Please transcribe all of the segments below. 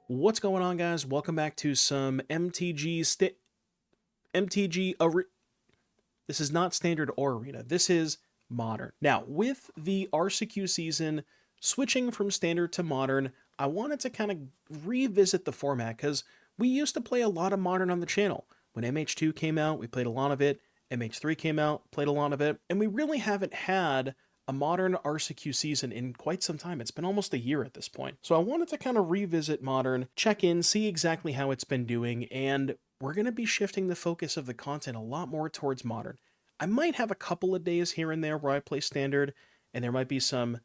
What's going on, guys? Welcome back to some MTG. This is not standard or arena. This is modern. Now, with the RCQ season switching from standard to modern, I wanted to kind of revisit the format because we used to play a lot of modern on the channel. When MH2 came out, we played a lot of it. MH3 came out, played a lot of it, and we really haven't had a modern RCQ season in quite some time. It's been almost a year at this point. So I wanted to kind of revisit modern, check in, see exactly how it's been doing, and we're going to be shifting the focus of the content a lot more towards modern. I might have a couple of days here and there where I play standard, and there might be some,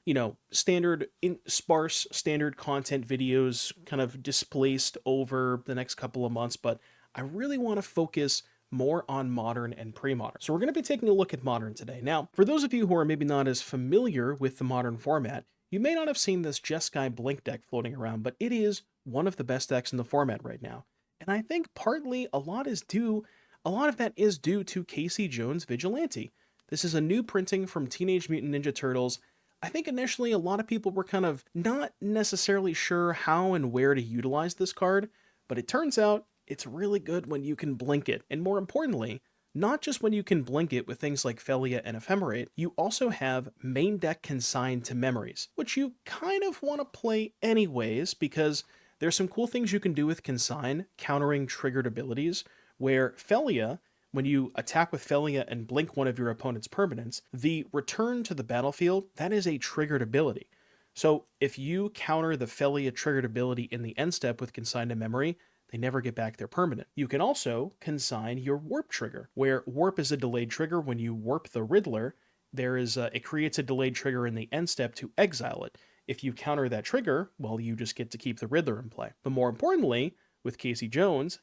sparse standard content videos kind of displaced over the next couple of months, but I really want to focus more on modern and pre-modern. So we're going to be taking a look at modern today. Now, for those of you who are maybe not as familiar with the modern format, you may not have seen this Jeskai Blink deck floating around, but it is one of the best decks in the format right now. And I think partly a lot of that is due to Casey Jones' Vigilante. This is a new printing from Teenage Mutant Ninja Turtles. I think initially a lot of people were kind of not necessarily sure how and where to utilize this card, but it turns out it's really good when you can blink it. And more importantly, not just when you can blink it with things like Felia and Ephemerate, you also have main deck consigned to memories, which you kind of want to play anyways because there's some cool things you can do with consign, countering triggered abilities, where Felia, when you attack with Felia and blink one of your opponent's permanents, the return to the battlefield, that is a triggered ability. So if you counter the Felia triggered ability in the end step with consign to memory, they never get back their permanent. You can also consign your warp trigger, where warp is a delayed trigger. When you warp the Riddler, it creates a delayed trigger in the end step to exile it. If you counter that trigger, well, you just get to keep the Riddler in play. But more importantly, with Casey Jones,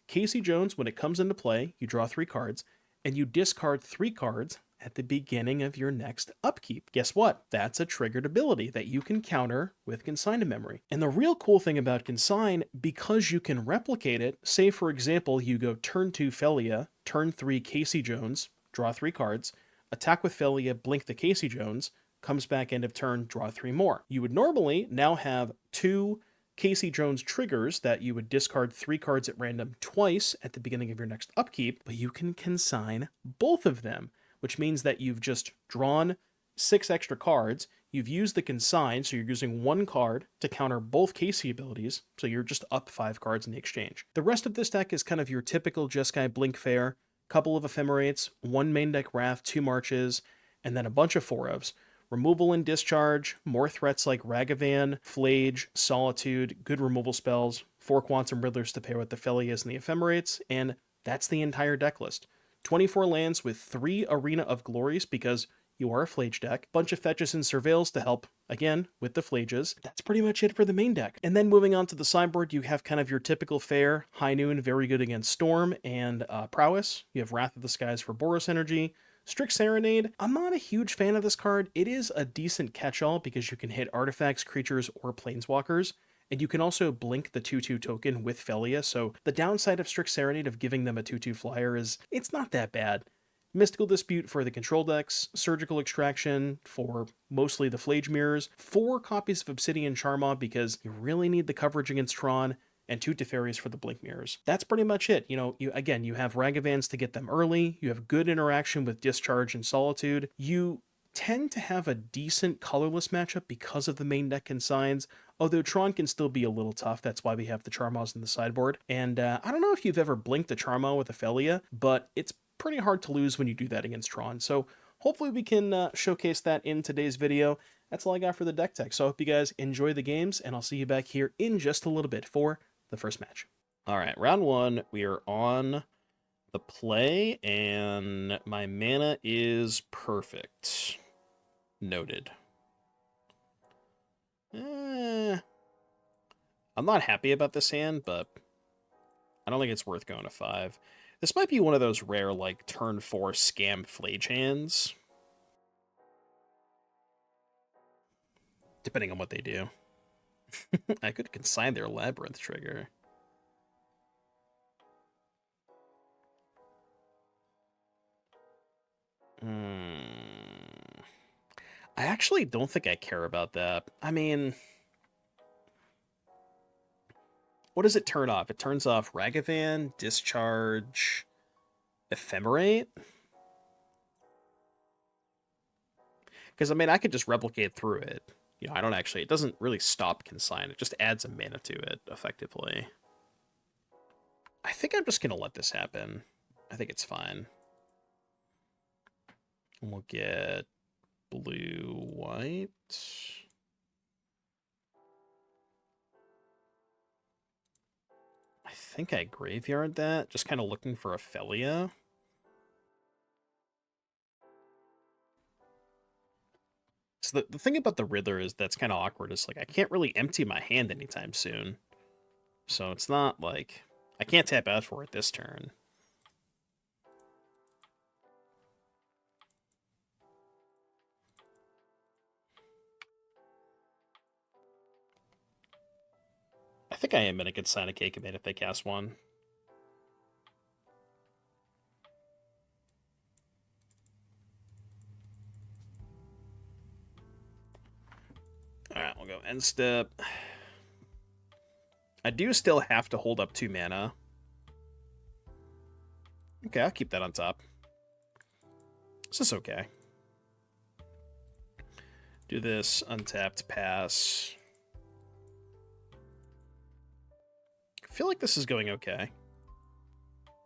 when it comes into play, you draw 3 cards, and you discard 3 cards at the beginning of your next upkeep. Guess what? That's a triggered ability that you can counter with Consign to Memory. And the real cool thing about Consign, because you can replicate it, say for example, you go turn 2 Felia, turn 3 Casey Jones, draw 3 cards, attack with Felia, blink the Casey Jones, comes back end of turn, draw 3 more. You would normally now have 2 Casey Jones triggers that you would discard 3 cards at random twice at the beginning of your next upkeep, but you can consign both of them, which means that you've just drawn 6 extra cards, you've used the consign, so you're using 1 card to counter both Casey abilities, so you're just up 5 cards in the exchange. The rest of this deck is kind of your typical Jeskai Blink fare, couple of Ephemerates, 1 main deck Wrath, 2 Marches, and then a bunch of 4-ofs. Removal and discharge, more threats like Ragavan, Flage, Solitude, good removal spells, 4 Quantum Riddlers to pair with the Felias and the Ephemerates, and that's the entire deck list. 24 lands with 3 Arena of Glories because you are a Flage deck, bunch of fetches and surveils to help, again, with the Flages. That's pretty much it for the main deck. And then moving on to the sideboard, you have kind of your typical fare. High Noon, very good against Storm and Prowess. You have Wrath of the Skies for Boros Energy. Strict Serenade, I'm not a huge fan of this card. It is a decent catch-all because you can hit artifacts, creatures, or planeswalkers. And you can also blink the 2/2 token with Felia, so the downside of Strict Serenade of giving them a 2/2 flyer is it's not that bad. Mystical Dispute for the control decks, Surgical Extraction for mostly the Flage Mirrors, 4 copies of Obsidian Charmaw because you really need the coverage against Tron, and 2 Teferi's for the Blink Mirrors. That's pretty much it. You have Ragavans to get them early, you have good interaction with Discharge and Solitude, you tend to have a decent colorless matchup because of the main deck consigns, although Tron can still be a little tough. That's why we have the Charmaws in the sideboard. And I don't know if you've ever blinked a Charmaw with a Felia, but it's pretty hard to lose when you do that against Tron. So hopefully we can showcase that in today's video. That's all I got for the deck tech. So I hope you guys enjoy the games, and I'll see you back here in just a little bit for the first match. All right, round 1, we are on the play, and my mana is perfect. Noted. I'm not happy about this hand, but I don't think it's worth going to 5. This might be one of those rare, like, turn 4 scam Flage hands. Depending on what they do. I could consign their Labyrinth trigger. I actually don't think I care about that. I mean, what does it turn off? It turns off Ragavan, Discharge, Ephemerate. Because, I mean, I could just replicate through it. You know, I don't actually... It doesn't really stop Consign. It just adds a mana to it, effectively. I think I'm just going to let this happen. I think it's fine. And we'll get blue, white. I think I graveyard that. Just kind of looking for a Felia. So the thing about the Riddler is that's kind of awkward. Is like I can't really empty my hand anytime soon. So it's not like I can't tap out for it this turn. I think I am going to get sign a Cake Command if they cast one. Alright, we'll go end step. I do still have to hold up 2 mana. Okay, I'll keep that on top. This is okay. Do this, untapped, pass. I feel like this is going okay.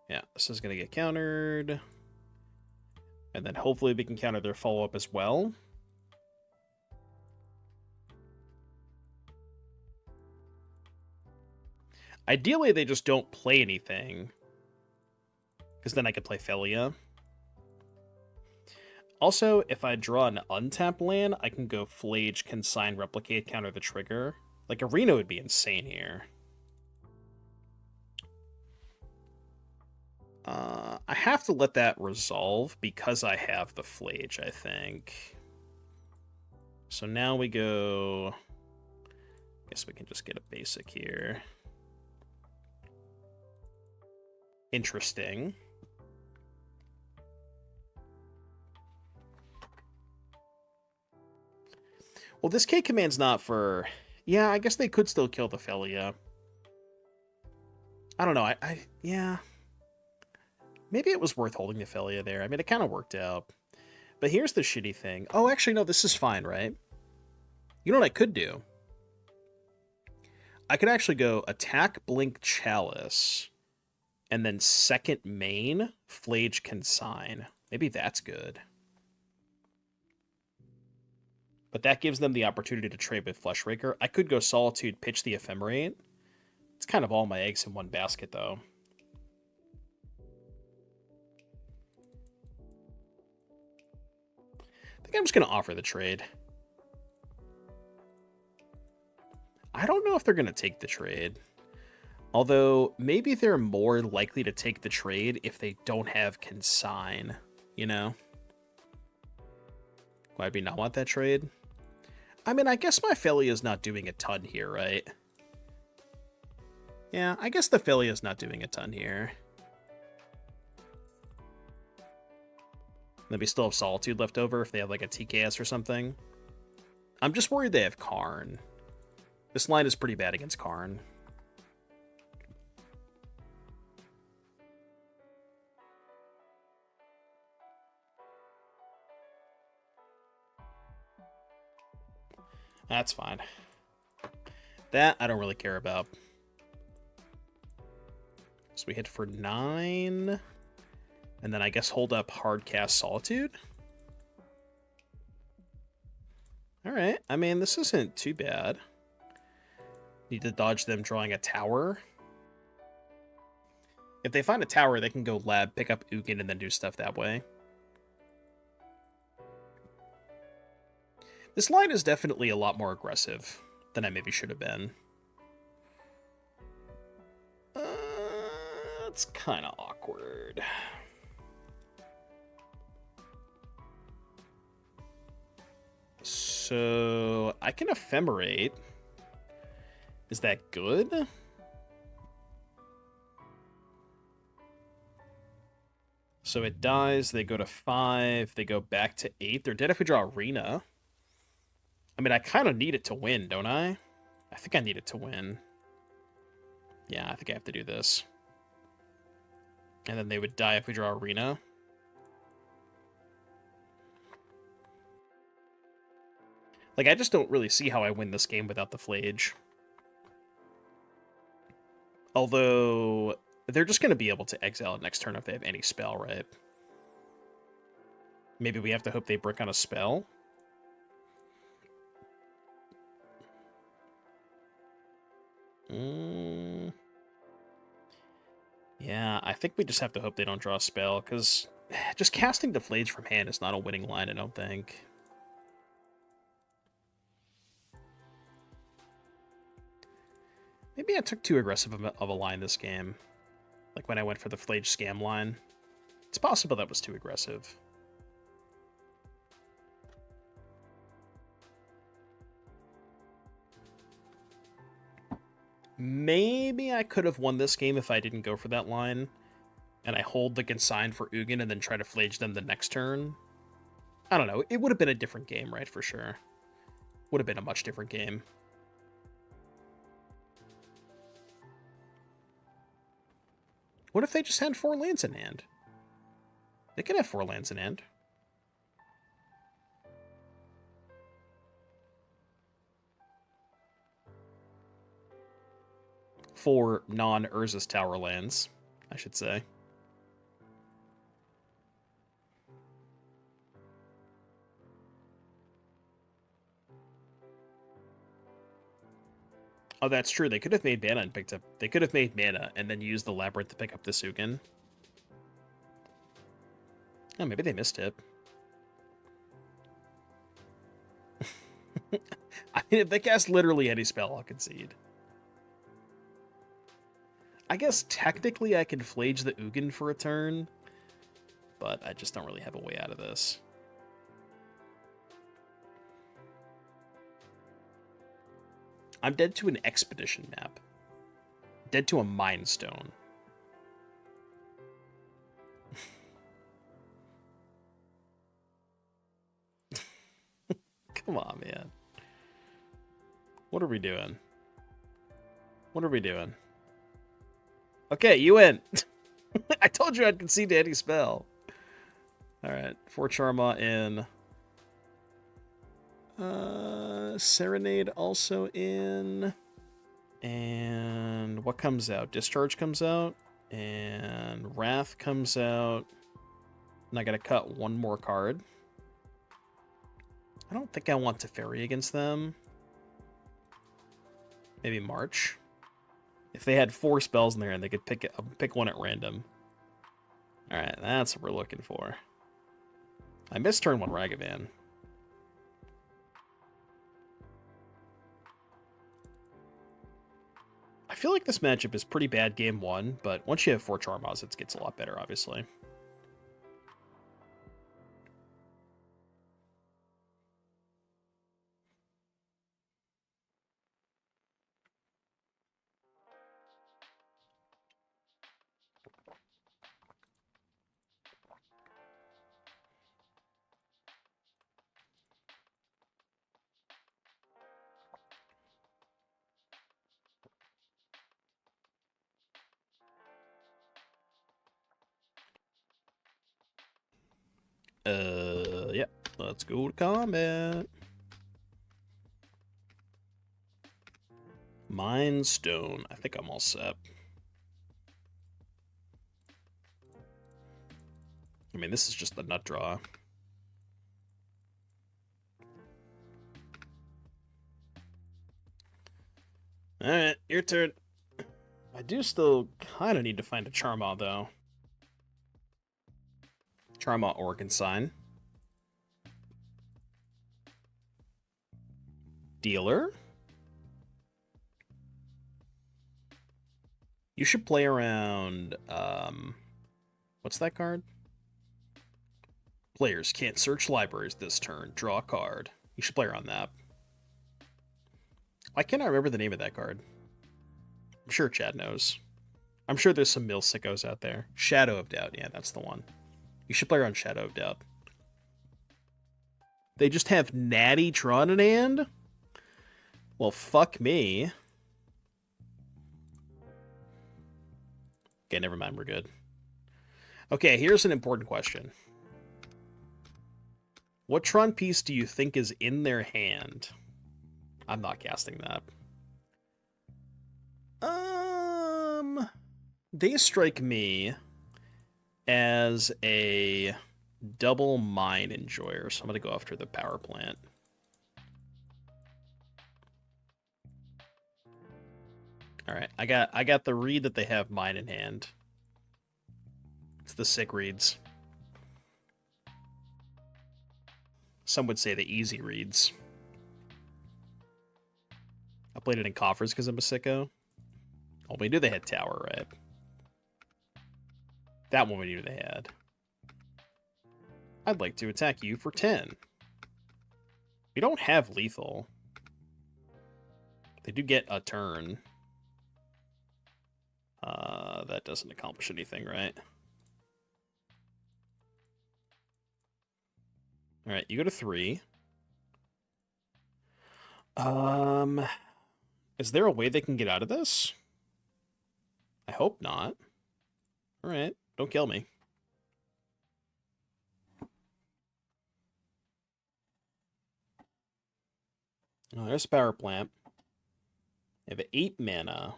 Yeah, this is going to get countered. And then hopefully we can counter their follow-up as well. Ideally, they just don't play anything. Because then I could play Felia. Also, if I draw an untapped land, I can go Flage, Consign, Replicate, counter the trigger. Like, Arena would be insane here. I have to let that resolve because I have the Flage, I think. So now we go... I guess we can just get a basic here. Interesting. Well, this K command's not for... Yeah, I guess they could still kill the Felia. I don't know. Yeah. Maybe it was worth holding the Felia there. I mean, it kind of worked out. But here's the shitty thing. Oh, actually, no, this is fine, right? You know what I could do? I could actually go attack Blink Chalice, and then second main, Flage Consign. Maybe that's good. But that gives them the opportunity to trade with Fleshraker. I could go Solitude, pitch the Ephemerate. It's kind of all my eggs in one basket, though. I think I'm just going to offer the trade. I don't know if they're going to take the trade. Although, maybe they're more likely to take the trade if they don't have Consign, you know? Why do we not want that trade? I mean, I guess my Felia's not doing a ton here, right? Yeah, I guess the Felia's not doing a ton here. Then we still have Solitude left over if they have like a TKS or something. I'm just worried they have Karn. This line is pretty bad against Karn. That's fine. That I don't really care about. So we hit for 9. And then I guess hold up Hardcast Solitude. Alright, I mean, this isn't too bad. Need to dodge them drawing a tower. If they find a tower, they can go lab, pick up Ugin, and then do stuff that way. This line is definitely a lot more aggressive than I maybe should have been. It's kind of awkward. So I can Ephemerate. Is that good? So it dies, they go to 5, they go back to 8. They're dead if we draw Arena. I mean, I kind of need it to win, don't I? I think I need it to win. Yeah, I think I have to do this. And then they would die if we draw Arena. Like, I just don't really see how I win this game without the Flage. Although, they're just going to be able to exile it next turn if they have any spell, right? Maybe we have to hope they brick on a spell? Yeah, I think we just have to hope they don't draw a spell, because just casting the Flage from hand is not a winning line, I don't think. Maybe I took too aggressive of a line this game. Like when I went for the Flage scam line. It's possible that was too aggressive. Maybe I could have won this game if I didn't go for that line. And I hold the consign for Ugin and then try to Flage them the next turn. I don't know. It would have been a different game, right? For sure. Would have been a much different game. What if they just had 4 lands in hand? They can have 4 lands in hand. For non-Urza's Tower lands, I should say. Oh, that's true. They could have made mana and picked up... They could have made mana and then used the Labyrinth to pick up the Ugin. Oh, maybe they missed it. I mean, if they cast literally any spell, I'll concede. I guess technically I can Flage the Ugin for a turn, but I just don't really have a way out of this. I'm dead to an Expedition map. Dead to a Mind Stone. Come on, man. What are we doing? What are we doing? Okay, you win. I told you I'd concede to any spell. Alright, 4 Charma in. Serenade also in. And what comes out? Discharge comes out. And Wrath comes out. And I gotta cut 1 more card. I don't think I want Teferi against them. Maybe March. If they had 4 spells in there and they could pick one at random. Alright, that's what we're looking for. I missed turn 1 Ragavan. I feel like this matchup is pretty bad game 1, but once you have 4 Charmas, it gets a lot better, obviously. Yeah. Let's go to combat. Mind Stone. I think I'm all set. I mean, this is just the nut draw. Alright, your turn. I do still kind of need to find a Charma, though. Charma or Consign. Dealer. You should play around, what's that card? Players can't search libraries this turn. Draw a card. You should play around that. Why can't I remember the name of that card? I'm sure Chad knows. I'm sure there's some mill sickos out there. Shadow of Doubt. Yeah, that's the one. You should play around Shadow of Doubt. They just have Natty Tron in hand? Well, fuck me. Okay, never mind, we're good. Okay, here's an important question. What Tron piece do you think is in their hand? I'm not casting that. They strike me as a double Mind Enjoyer, so I'm gonna go after the power plant. All right, I got the read that they have Mind in hand. It's the sick reads. Some would say the easy reads. I played it in coffers because I'm a sicko. Oh, we knew they had tower, right? That one we knew they had. I'd like to attack you for 10. We don't have lethal. They do get a turn. That doesn't accomplish anything, right? Alright, you go to 3. Is there a way they can get out of this? I hope not. Alright, don't kill me. Oh, there's a power plant. They have 8 mana.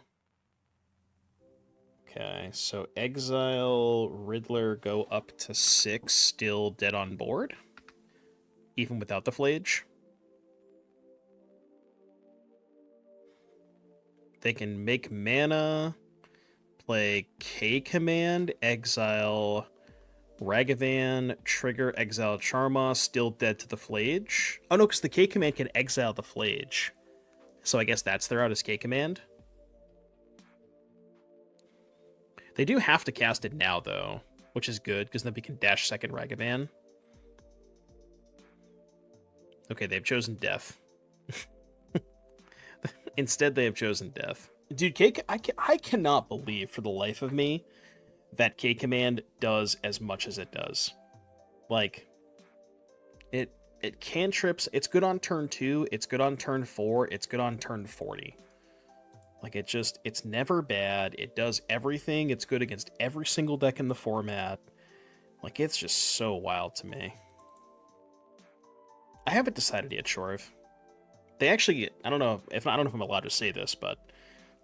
Okay, so exile Riddler go up to 6, still dead on board? Even without the Flage? They can make mana, play K command, exile Ragavan, trigger, exile Charma, still dead to the Flage. Oh no, because the K command can exile the Flage. So I guess that's their out as K command. They do have to cast it now, though, which is good, because then we can dash second Ragavan. Okay, they've chosen death. Instead, they have chosen death. Dude, I cannot believe for the life of me that K command does as much as it does. Like, it cantrips. It's good on turn 2. It's good on turn 4. It's good on turn 40. Like, it's never bad. It does everything. It's good against every single deck in the format. Like, it's just so wild to me. I haven't decided yet, Shorv. They actually, I don't know if I'm allowed to say this, but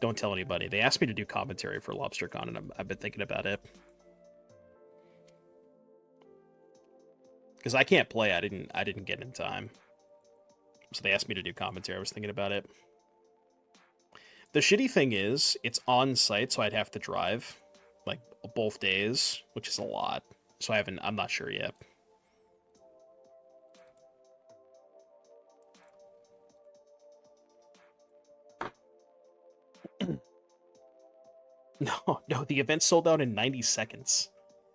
don't tell anybody. They asked me to do commentary for LobsterCon, and I've been thinking about it. Because I can't play. I didn't get in time. So they asked me to do commentary. I was thinking about it. The shitty thing is, it's on site, so I'd have to drive, like, both days, which is a lot. So I'm not sure yet. No, the event sold out in 90 seconds.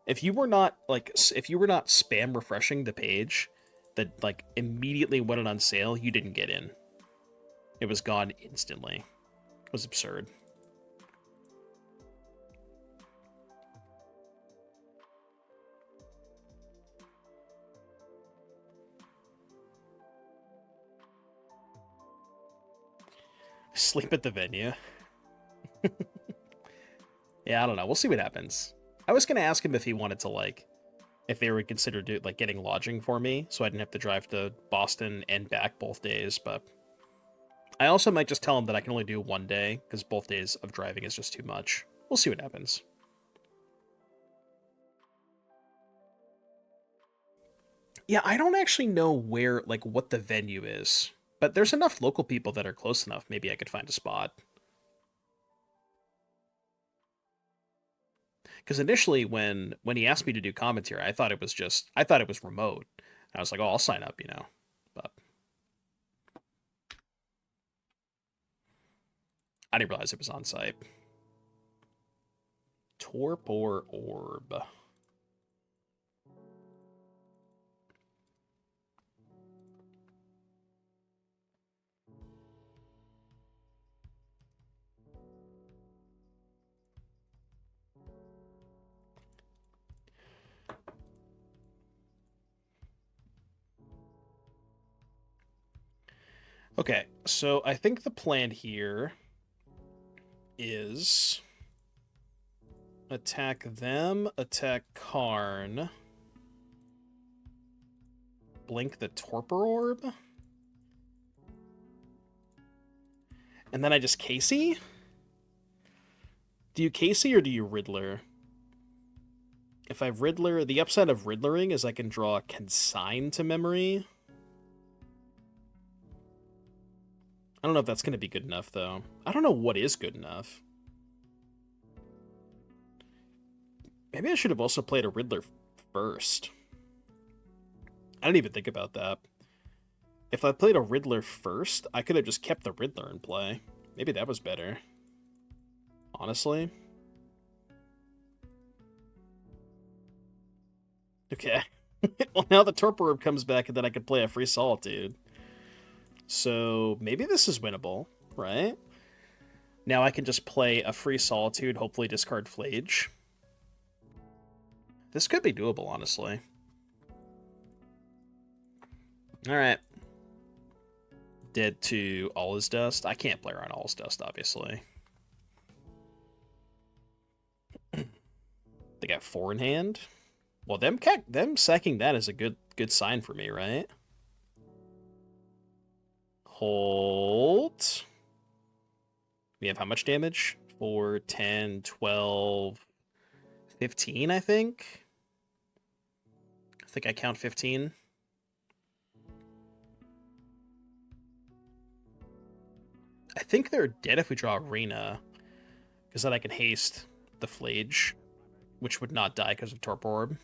If you were not spam refreshing the page that like immediately went it on sale, you didn't get in. It was gone instantly. It was absurd. Sleep at the venue. Yeah, I don't know. We'll see what happens. I was gonna ask him if he wanted to if they would consider getting lodging for me, so I didn't have to drive to Boston and back both days. But I also might just tell him that I can only do one day because both days of driving is just too much. We'll see what happens. Yeah, I don't actually know where what the venue is, but there's enough local people that are close enough. Maybe I could find a spot. Because initially, when he asked me to do commentary, I thought it was remote. I was like, oh, I'll sign up, but I didn't realize it was on site. Torpor Orb. Okay, so I think the plan here is Attack them, attack Karn. Blink the Torpor Orb. And then I just Casey? Do you Casey or do you Riddler? If I Riddler, the upside of Riddlering is I can draw Consign to memory. I don't know if that's going to be good enough, though. I don't know what is good enough. Maybe I should have also played a Riddler first. I didn't even think about that. If I played a Riddler first, I could have just kept the Riddler in play. Maybe that was better. Honestly. Okay. Well, now the Torpor Orb comes back, and then I could play a free Solitude. So maybe this is winnable, right? Now I can just play a free Solitude, hopefully discard Flage. This could be doable, honestly. Alright. Dead to All Is Dust. I can't play around All Is Dust, obviously. They got 4 in hand. Well, them sacking that is a good sign for me, right? Hold. We have how much damage? 4, 10, 12, 15, I think. I think I count 15. I think they're dead if we draw Arena, because then I can haste the Flage, which would not die because of Torpor Orb.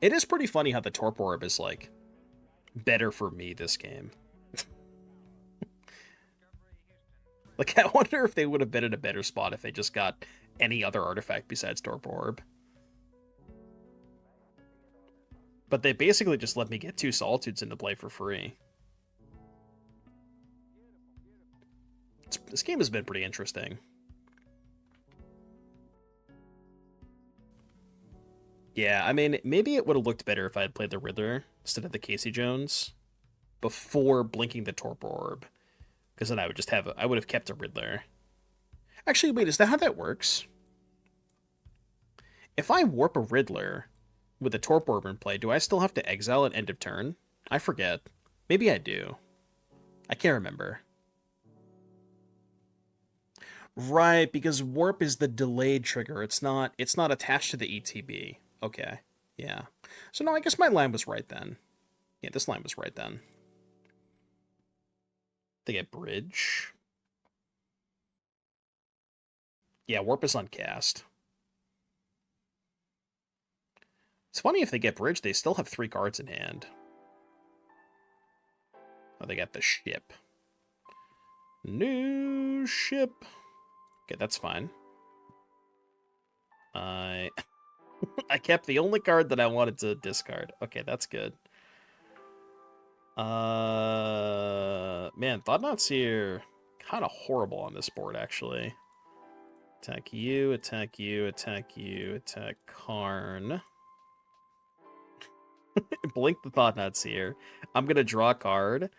It is pretty funny how the Torpor Orb is, like, better for me this game. Like, I wonder if they would have been in a better spot if they just got any other artifact besides Torpor Orb. But they basically just let me get 2 Solitudes into play for free. This game has been pretty interesting. Yeah, I mean, maybe it would have looked better if I had played the Riddler instead of the Casey Jones before blinking the Torpor Orb. Because then I would just have I would have kept a Riddler. Actually, wait, is that how that works? If I warp a Riddler with a Torpor Orb in play, do I still have to exile at end of turn? I forget. Maybe I do. I can't remember. Right, because warp is the delayed trigger. It's not attached to the ETB. Okay. Yeah. So no, I guess my line was right then. Yeah, this line was right then. They get bridge. Yeah, warp is uncast. It's funny if they get bridge, they still have 3 cards in hand. Oh, they got the ship. New ship. Okay, that's fine. I kept the only card that I wanted to discard. Okay, that's good. Man, Thought-Knot's here. Kind of horrible on this board, actually. Attack you, attack you, attack you, attack Karn. Blink the Thought-Knot's here. I'm going to draw a card,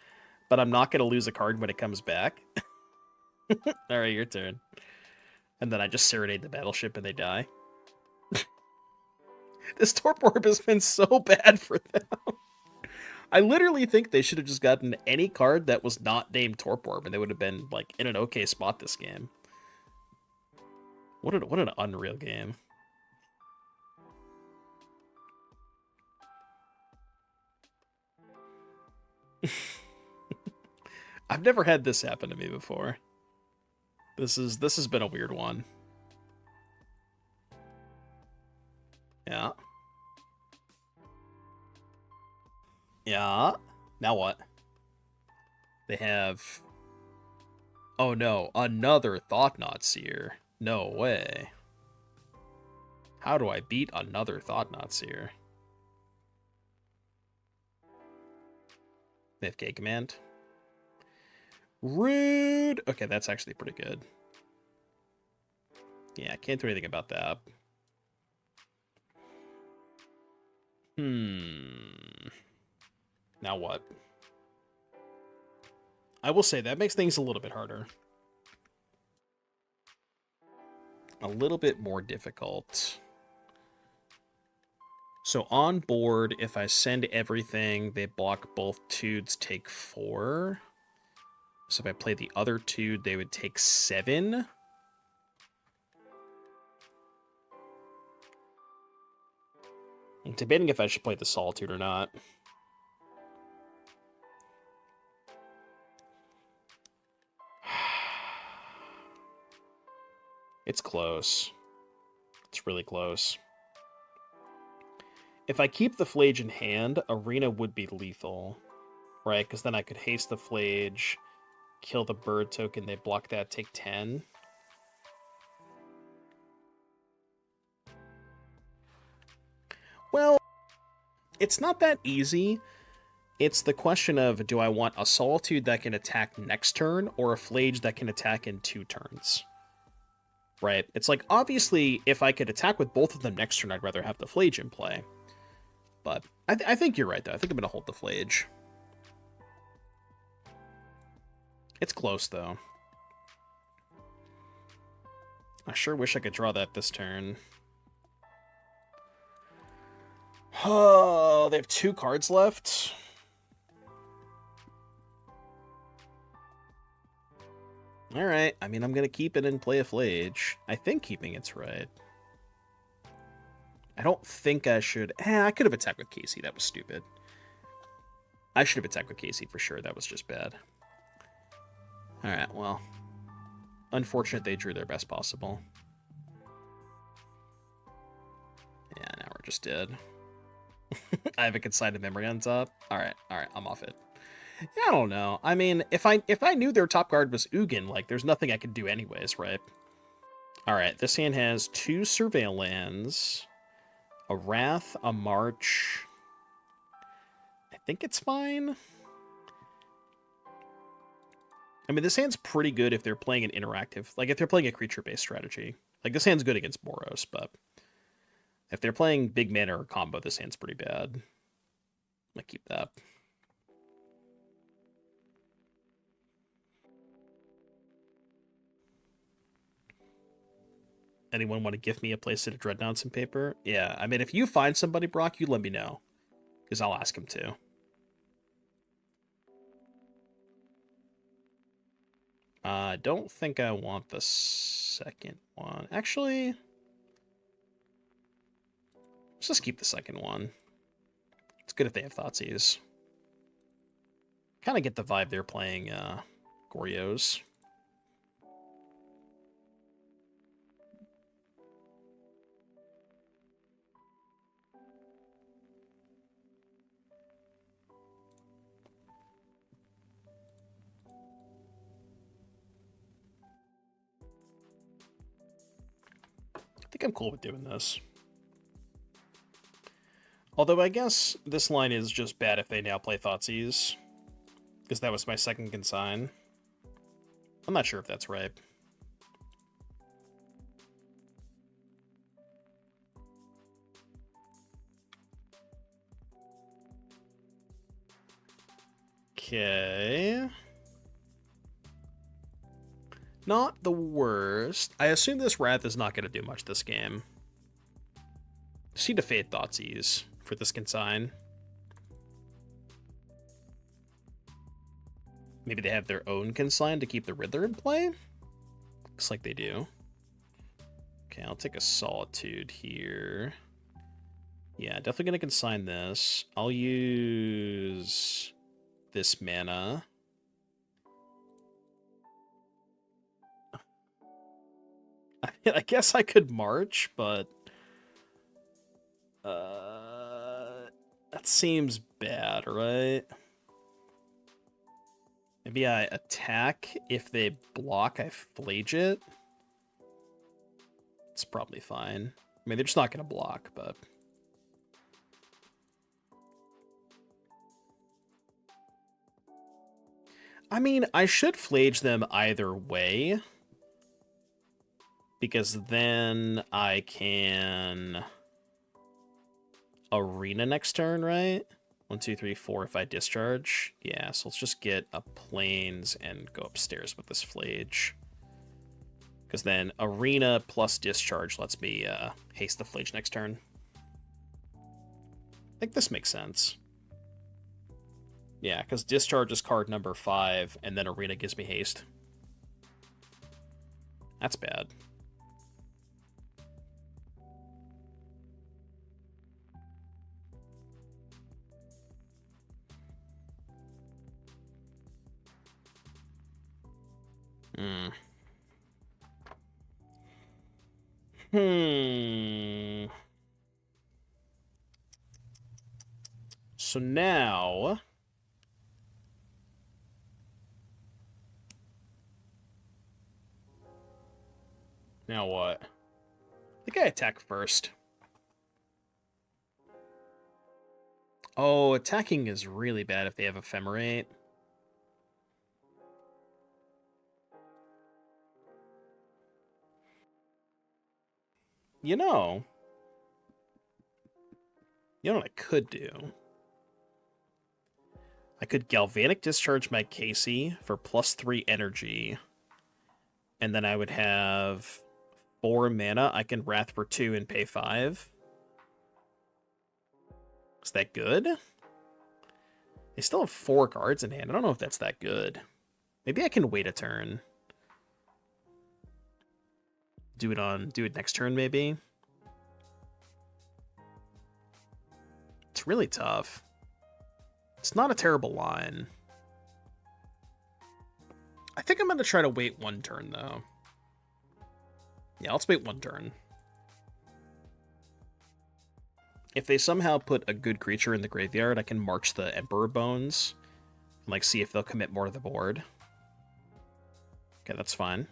but I'm not going to lose a card when it comes back. Alright, your turn. And then I just serenade the battleship and they die. This Torpor Orb has been so bad for them. I literally think they should have just gotten any card that was not named Torpor Orb, and they would have been, like, in an okay spot this game. What an unreal game. I've never had this happen to me before. This has been a weird one. Yeah. Yeah. Now what? They have... Oh no, another Thought-Knot Seer. No way. How do I beat another Thought-Knot Seer? They have K Command. Rude! Okay, that's actually pretty good. Yeah, I can't do anything about that. Now what? I will say, that makes things a little bit harder. a little bit more difficult. So on board, if I send everything, they block both Tudes, take 4. So if I play the other Tude, they would take 7. I'm debating if I should play the Solitude or not. It's close. It's really close. If I keep the Flage in hand, Arena would be lethal, right? Because then I could haste the Flage, kill the bird token, they block that, take 10. Well, it's not that easy. It's the question of, do I want a Solitude that can attack next turn, or a Flage that can attack in 2 turns? Right? It's like, obviously, if I could attack with both of them next turn, I'd rather have the Flage in play. But I think you're right, though. I think I'm going to hold the Flage. It's close, though. I sure wish I could draw that this turn. Oh, they have 2 cards left. Alright, I mean, I'm going to keep it and play a Flage. I think keeping it's right. I don't think I should... I could have attacked with Casey. That was stupid. I should have attacked with Casey for sure. That was just bad. Alright, well. Unfortunate they drew their best possible. Yeah, now we're just dead. I have a consigned memory on top. Alright, I'm off it. Yeah, I don't know. I mean, if I knew their top card was Ugin, like, there's nothing I could do anyways, right? Alright, this hand has 2 Surveillance, a Wrath, a March. I think it's fine. I mean, this hand's pretty good if they're playing an interactive... Like, if they're playing a creature-based strategy. Like, this hand's good against Boros, but... If they're playing big mana or combo, this hand's pretty bad. I'm gonna keep that. Anyone want to give me a playset of Dreadnoughts and paper? Yeah, I mean, if you find somebody, Brock, you let me know. Because I'll ask him to. I don't think I want the second one. Actually, let's just keep the second one. It's good if they have Thoughtseize. Kind of get the vibe they're playing Gorios. I think I'm cool with doing this. Although I guess this line is just bad if they now play Thoughtseize. Because that was my second consign. I'm not sure if that's right. Okay. Not the worst. I assume this Wrath is not going to do much this game. Just need to fade Thoughtseize for this consign. Maybe they have their own consign to keep the Riddler in play? Looks like they do. Okay, I'll take a Solitude here. Yeah, definitely going to consign this. I'll use this mana. I guess I could March, but... that seems bad, right? Maybe I attack. If they block, I Flage it. It's probably fine. I mean, they're just not going to block, but... I mean, I should Flage them either way. Because then I can... Arena next turn, right? 1, 2, 3, 4 if I discharge. Yeah, so let's just get a Plains and go upstairs with this Flage. Because then Arena plus Discharge lets me haste the Flinch next turn. I think this makes sense. Yeah, because Discharge is card number 5, and then Arena gives me haste. That's bad. So now... Now what? I think I attack first. Oh, attacking is really bad if they have Ephemerate. You know what I could do? I could Galvanic Discharge my Casey for +3 energy. And then I would have 4 mana. I can Wrath for 2 and pay 5. Is that good? They still have 4 cards in hand. I don't know if that's that good. Maybe I can wait a turn. Do it next turn, maybe. It's really tough. It's not a terrible line. I think I'm going to try to wait 1 turn, though. Yeah, let's wait 1 turn. If they somehow put a good creature in the graveyard, I can march the Emperor Bones and, like, see if they'll commit more to the board. Okay, that's fine.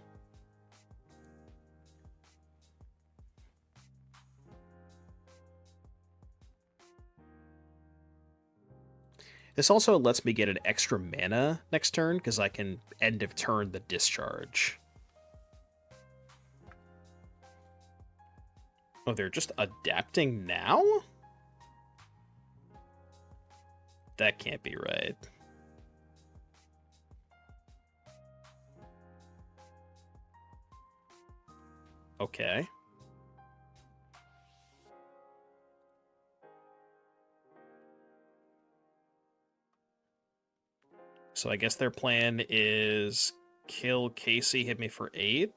This also lets me get an extra mana next turn, because I can end of turn the Discharge. Oh, they're just adapting now? That can't be right. Okay. So I guess their plan is kill Casey, hit me for 8.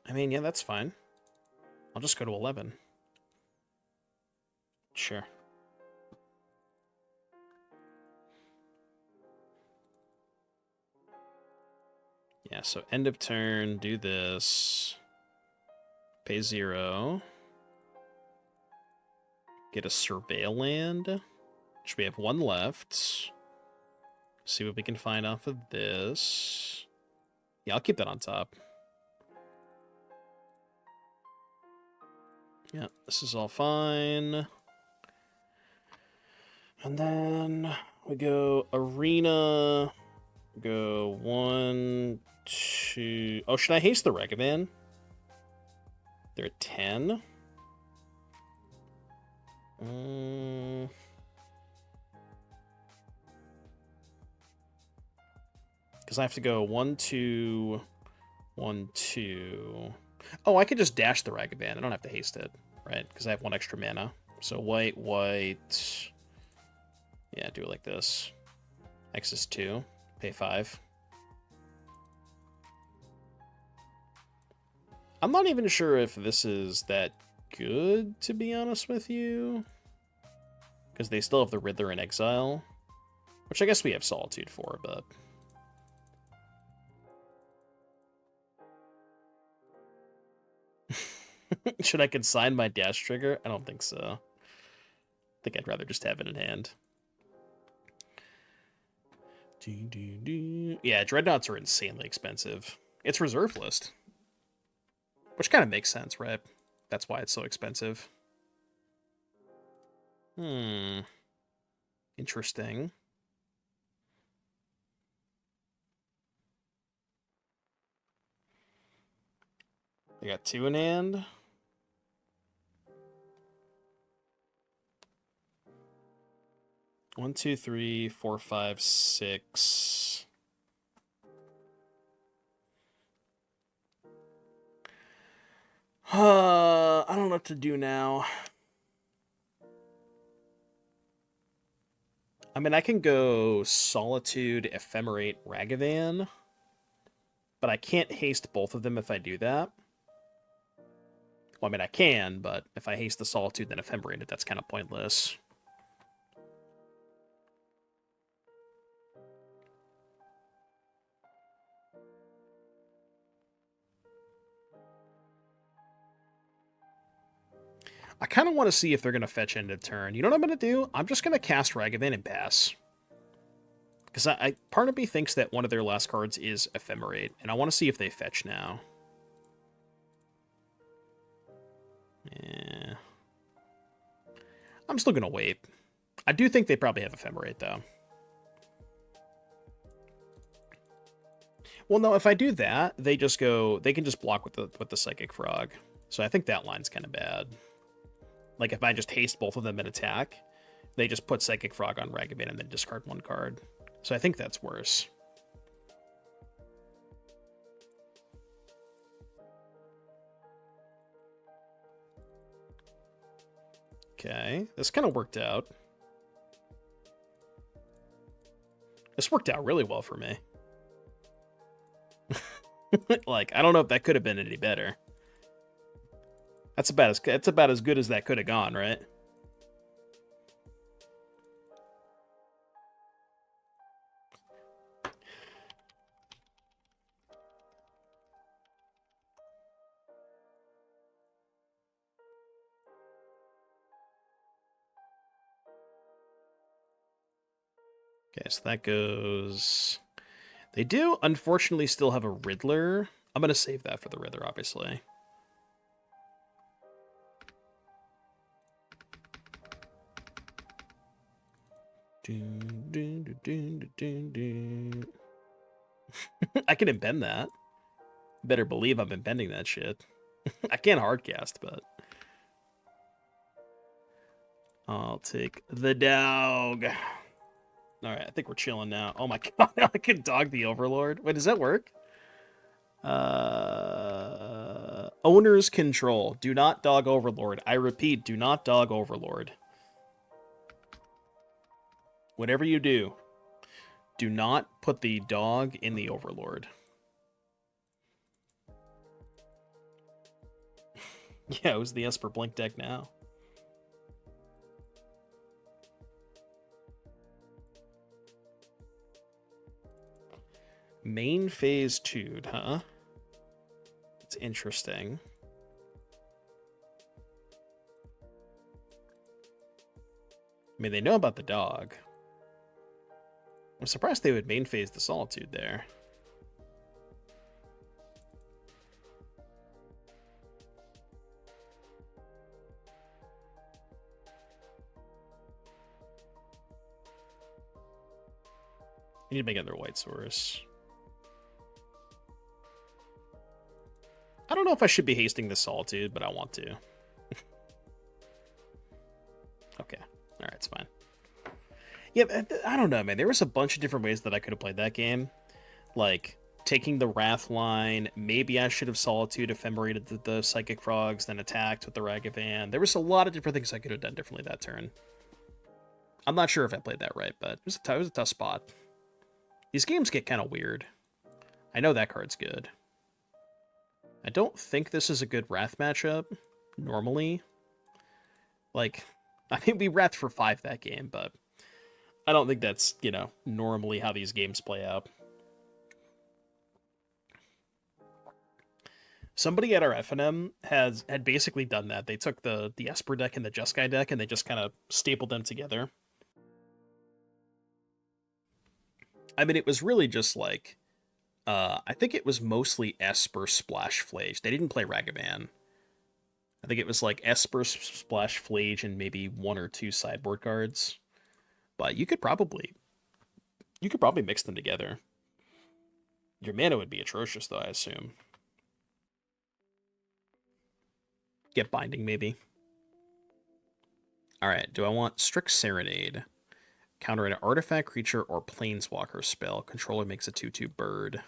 I mean, yeah, that's fine. I'll just go to 11. Sure. Yeah, so end of turn, do this. Pay 0. Get a Surveil land, which we have 1 left. See what we can find off of this. Yeah, I'll keep that on top. Yeah, this is all fine. And then we go Arena. Go 1, 2... Oh, should I haste the Regavan? They're at 10. Because I have to go 1, 2, 1, 2. Oh, I could just dash the Ragavan. I don't have to haste it, right? Because I have 1 extra mana. So white, white. Yeah, do it like this. X is 2. Pay 5. I'm not even sure if this is that good, to be honest with you. Because they still have the Riddler in exile. Which I guess we have Solitude for, but... Should I consign my dash trigger? I don't think so. I think I'd rather just have it in hand. Yeah, Dreadnoughts are insanely expensive. It's reserve list. Which kind of makes sense, right? That's why it's so expensive. Interesting. They got 2 in hand. One, two, 3, 4, 5, 6. I don't know what to do now. I mean, I can go Solitude, Ephemerate, Ragavan, but I can't haste both of them if I do that. Well, I mean, I can, but if I haste the Solitude, then Ephemerate it, that's kind of pointless. I kind of want to see if they're going to fetch end of turn. You know what I'm going to do? I'm just going to cast Ragavan and pass. Because part of me thinks that one of their last cards is Ephemerate, and I want to see if they fetch now. Yeah. I'm still going to wait. I do think they probably have Ephemerate, though. Well, no, if I do that, they can just block with the Psychic Frog. So I think that line's kind of bad. Like, if I just haste both of them and attack, they just put Psychic Frog on Ragavan and then discard one card. So I think that's worse. Okay, this kind of worked out. This worked out really well for me. Like, I don't know if that could have been any better. That's about as good as that could have gone, right? Okay, so that goes... They do, unfortunately, still have a Riddler. I'm going to save that for the Riddler, obviously. I can embend that. Better believe I'm embending that shit. I can't hardcast, but... I'll take the dog. Alright, I think we're chilling now. Oh my god, I can dog the Overlord. Wait, does that work? Owner's control. Do not dog Overlord. I repeat, do not dog Overlord. Whatever you do, do not put the dog in the Overlord. Yeah, it was the Esper Blink deck now. Main phase 2'd, huh? It's interesting. I mean, they know about the dog. I'm surprised they would main phase the Solitude there. I need to make another white source. I don't know if I should be hasting the Solitude, but I want to. Okay. Alright, it's fine. Yeah, I don't know, man. There was a bunch of different ways that I could have played that game. Like, taking the Wrath line. Maybe I should have Solitude ephemerated the Psychic Frogs, then attacked with the Ragavan. There was a lot of different things I could have done differently that turn. I'm not sure if I played that right, but it was a tough spot. These games get kind of weird. I know that card's good. I don't think this is a good Wrath matchup, normally. Like, I mean, we Wrath for 5 that game, but I don't think that's, you know, normally how these games play out. Somebody at our FNM had basically done that. They took the Esper deck and the Jeskai deck, and they just kind of stapled them together. I mean, it was really just like... I think it was mostly Esper Splash Flage. They didn't play Ragavan. I think it was like Esper Splash Flage and maybe 1 or 2 sideboard cards. But you could probably mix them together. Your mana would be atrocious, though, I assume. Get Binding, maybe. Alright, do I want Strict Serenade? Counter an artifact, creature, or planeswalker spell. Controller makes a 2/2 bird.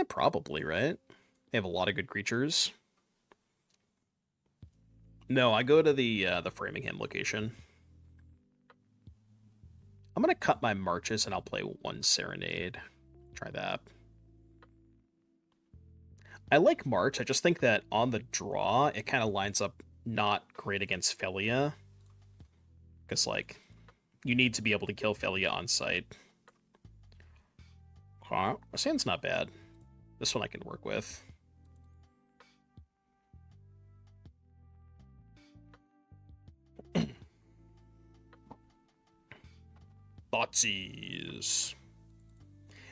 Probably, right? They have a lot of good creatures. No, I go to the Framingham location. I'm gonna cut my marches and I'll play one Serenade. Try that. I like March. I just think that on the draw, it kind of lines up not great against Felia. Because, like, you need to be able to kill Felia on sight. Huh? Sand's not bad. This one I can work with. Thoughtseize.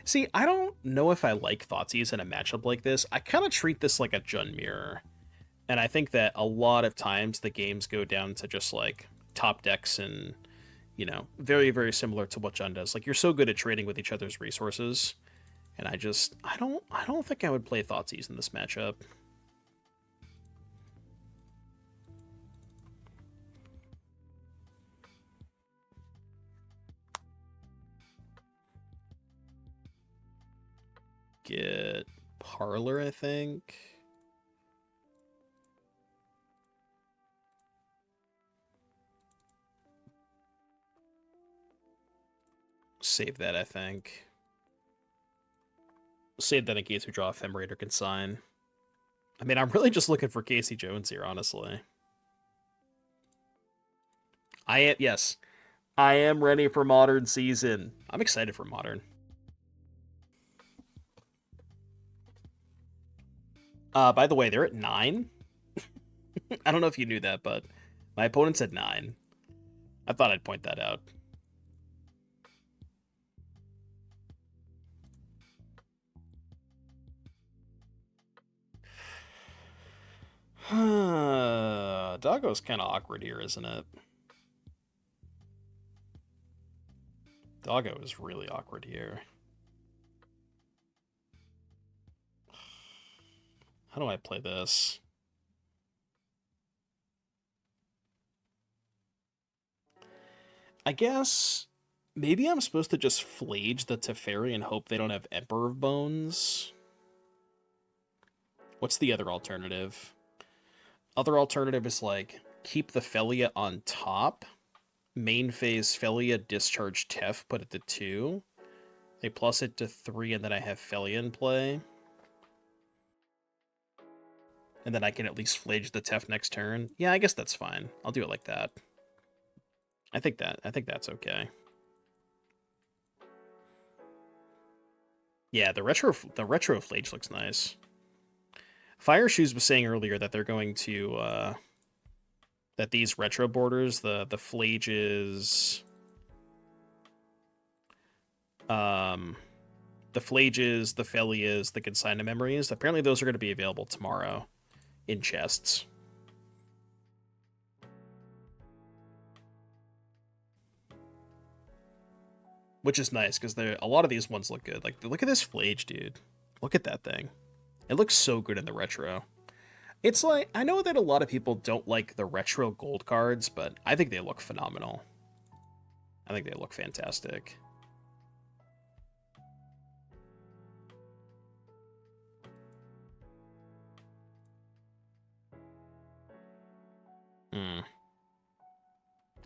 See, I don't know if I like Thoughtseize in a matchup like this. I kind of treat this like a Jun Mirror. And I think that a lot of times the games go down to just, like, top decks and, you know, very, very similar to what Jun does. Like, you're so good at trading with each other's resources. And I don't think I would play Thoughtseize in this matchup. Get Parlor, I think. Save that, I think. Save that in case we draw Ephemerate or Consign. I mean, I'm really just looking for Casey Jones here, honestly. Yes, I am ready for Modern Season. I'm excited for Modern. By the way, they're at 9. I don't know if you knew that, but my opponent's at 9. I thought I'd point that out. Doggo's kind of awkward here, isn't it? Doggo is really awkward here. How do I play this? I guess maybe I'm supposed to just Flage the Teferi and hope they don't have Emperor of Bones. What's the other alternative? Other alternative is, like, keep the Felia on top. Main phase Felia, discharge Tef, put it to 2. They plus it to 3, and then I have Felia in play. And then I can at least Flage the Tef next turn. Yeah, I guess that's fine. I'll do it like that. I think that's okay. Yeah, the retro Flage looks nice. Fire Shoes was saying earlier that they're going to that these retro borders, the Flages, the Flages, the Felias, the Consigna Memories, apparently those are going to be available tomorrow in chests. Which is nice, because a lot of these ones look good. Like, look at this Flage, dude. Look at that thing. It looks so good in the retro. It's like, I know that a lot of people don't like the retro gold cards, but I think they look phenomenal. I think they look fantastic.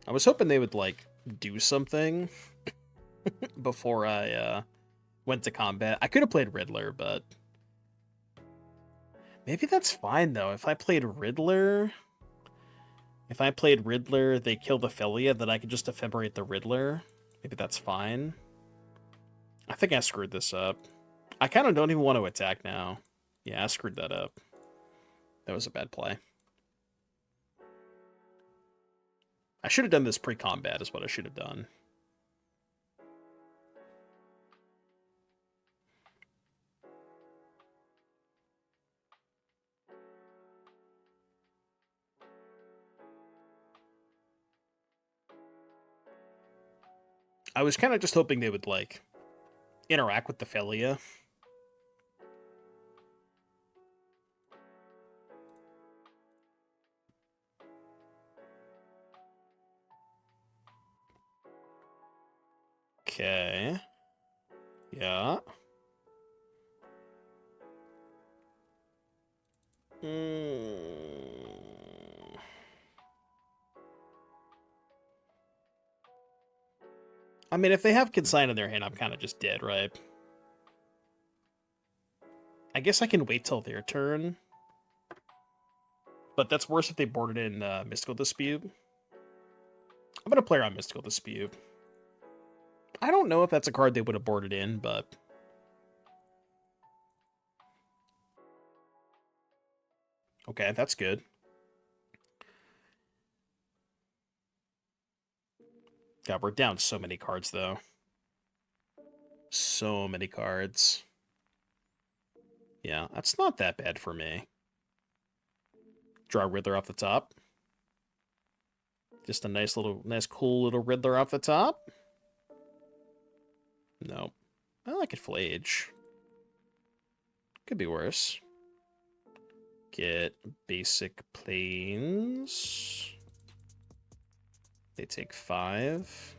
I was hoping they would, like, do something before I went to combat. I could have played Riddler, but maybe that's fine, though. If I played Riddler, they kill the Felia, then I could just ephemerate the Riddler. Maybe that's fine. I think I screwed this up. I kind of don't even want to attack now. Yeah, I screwed that up. That was a bad play. I should have done this pre-combat is what I should have done. I was kind of just hoping they would, like, interact with the Felia. Okay. Yeah. I mean, if they have Consign in their hand, I'm kind of just dead, right? I guess I can wait till their turn. But that's worse if they boarded in Mystical Dispute. I'm going to play around Mystical Dispute. I don't know if that's a card they would have boarded in, but... Okay, that's good. God, we're down so many cards, though. So many cards. Yeah, that's not that bad for me. Draw Riddler off the top. Just a nice, cool little Riddler off the top. No. I like it Flage. Could be worse. Get basic planes. They take 5.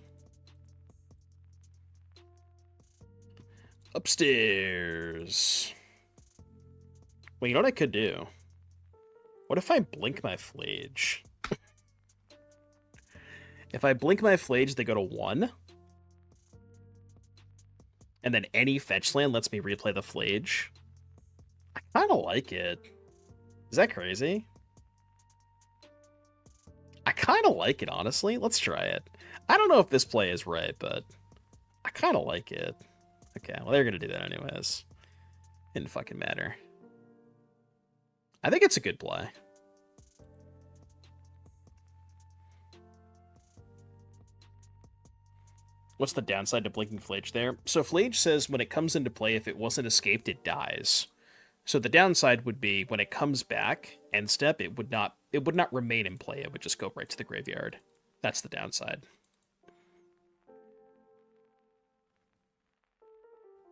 Upstairs. Well, you know what I could do? What if I blink my Flage? If I blink my Flage, they go to 1. And then any fetch land lets me replay the Flage. I kind of like it. Is that crazy? I kind of like it, honestly. Let's try it. I don't know if this play is right, but I kind of like it. Okay, well, they're going to do that anyways. Didn't fucking matter. I think it's a good play. What's the downside to blinking Flage there? So Flage says when it comes into play, if it wasn't escaped, it dies. So the downside would be when it comes back, end step, it would not remain in play. It would just go right to the graveyard. That's the downside.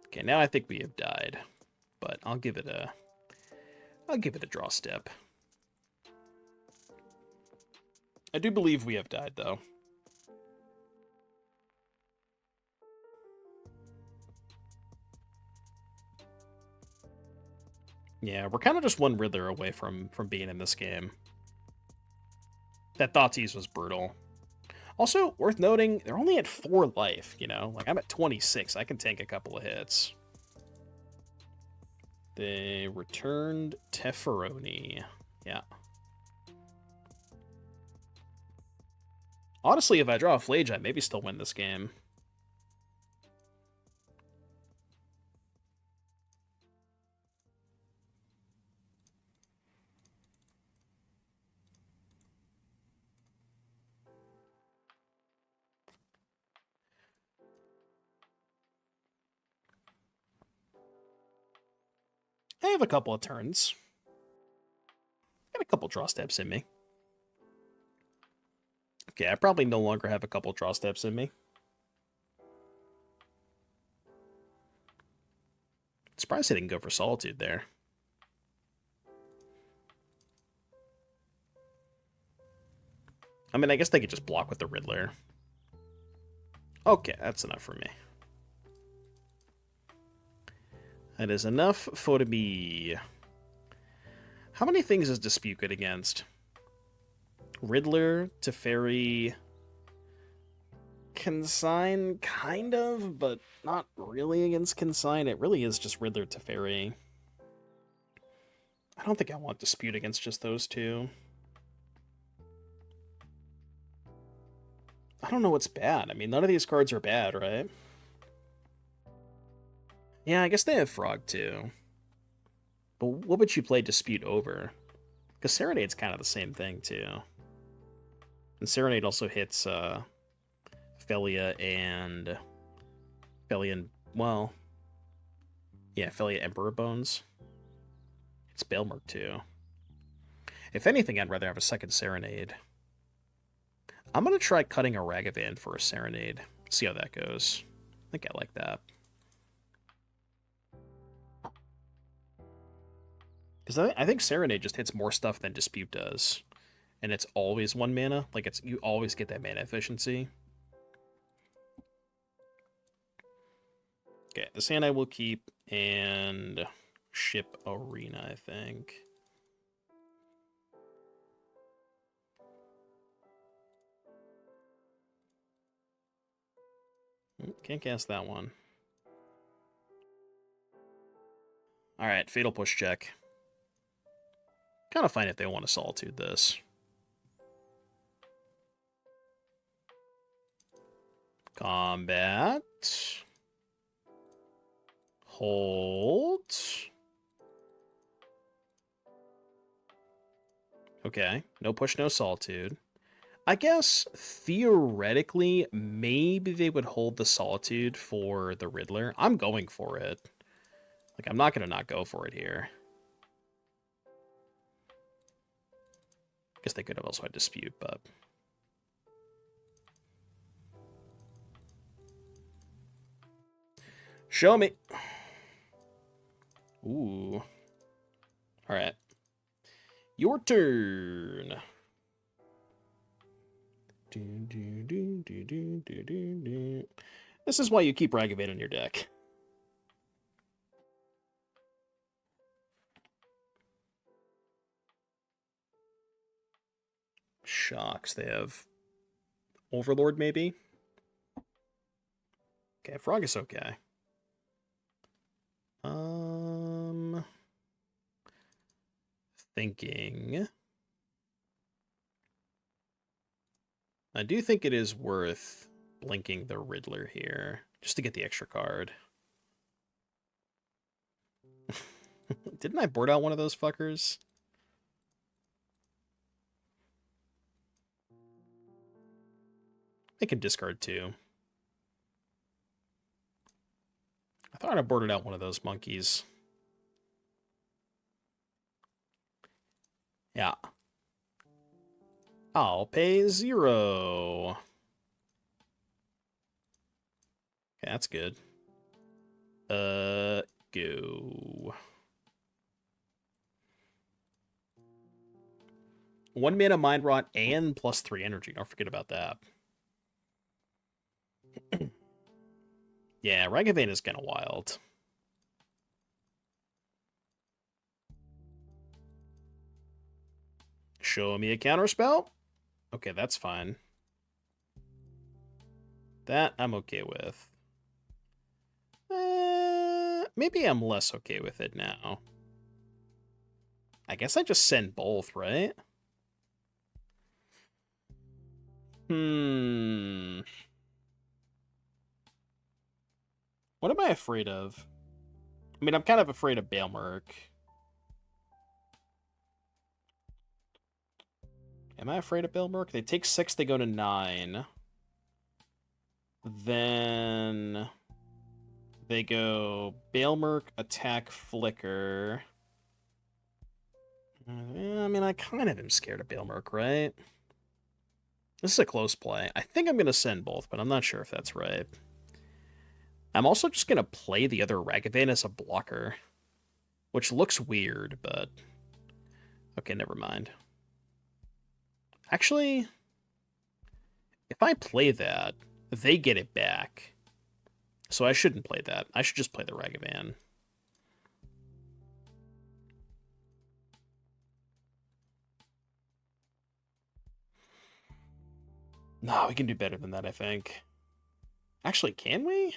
Okay, now I think we have died, but I'll give it a draw step. I do believe we have died, though. Yeah, we're kind of just one Riddler away from being in this game. That Thoughtseize was brutal. Also, worth noting, they're only at 4 life, you know? Like, I'm at 26. I can tank a couple of hits. They returned Teferoni. Yeah. Honestly, if I draw a Flage, I maybe still win this game. I have a couple of turns. Got a couple draw steps in me. Okay, I probably no longer have a couple draw steps in me. Surprised I didn't go for Solitude there. I mean, I guess they could just block with the Riddler. Okay, that's enough for me. That is enough for me. How many things is Dispute good against? Riddler, Teferi, Consign, kind of, but not really against Consign. It really is just Riddler, Teferi. I don't think I want Dispute against just those two. I don't know what's bad. I mean, none of these cards are bad, right? Yeah, I guess they have Frog, too. But what would you play Dispute over? Because Serenade's kind of the same thing, too. And Serenade also hits Felia and... well... yeah, Felia Emperor Bones. It's Baelmerk, too. If anything, I'd rather have a second Serenade. I'm going to try cutting a Ragavan for a Serenade. See how that goes. I think I like that. Because I think Serenade just hits more stuff than Dispute does. And it's always 1 mana. Like, you always get that mana efficiency. Okay, this hand I will keep and ship Arena, I think. Can't cast that one. Alright, Fatal Push check. Kind of fine if they want to Solitude this. Combat. Hold. Okay, no push, no Solitude. I guess, theoretically, maybe they would hold the Solitude for the Riddler. I'm going for it. Like, I'm not going to not go for it here. Guess they could have also had Dispute, but... Show me! Ooh. Alright. Your turn! This is why you keep Ragavade in your deck. Shocks. They have Overlord, maybe? Okay, Frog is okay. Thinking. I do think it is worth blinking the Riddler here, just to get the extra card. Didn't I board out one of those fuckers? I can discard two. I thought I boarded out one of those monkeys. Yeah. I'll pay 0. Okay, that's good. Go. 1 mana Mind Rot and +3 energy. Don't forget about that. Yeah, Ragavade is kind of wild. Show me a counterspell? Okay, that's fine. That I'm okay with. Maybe I'm less okay with it now. I guess I just send both, right? What am I afraid of? I mean, I'm kind of afraid of Baelmerk. Am I afraid of Baelmerk? They take 6, they go to 9. Then they go Baelmerk, attack, flicker. I mean, I kind of am scared of Baelmerk, right? This is a close play. I think I'm going to send both, but I'm not sure if that's right. I'm also just going to play the other Ragavade as a blocker, which looks weird, but... Okay, never mind. Actually, if I play that, they get it back. So I shouldn't play that. I should just play the Ragavan. No, we can do better than that, I think. Actually, can we?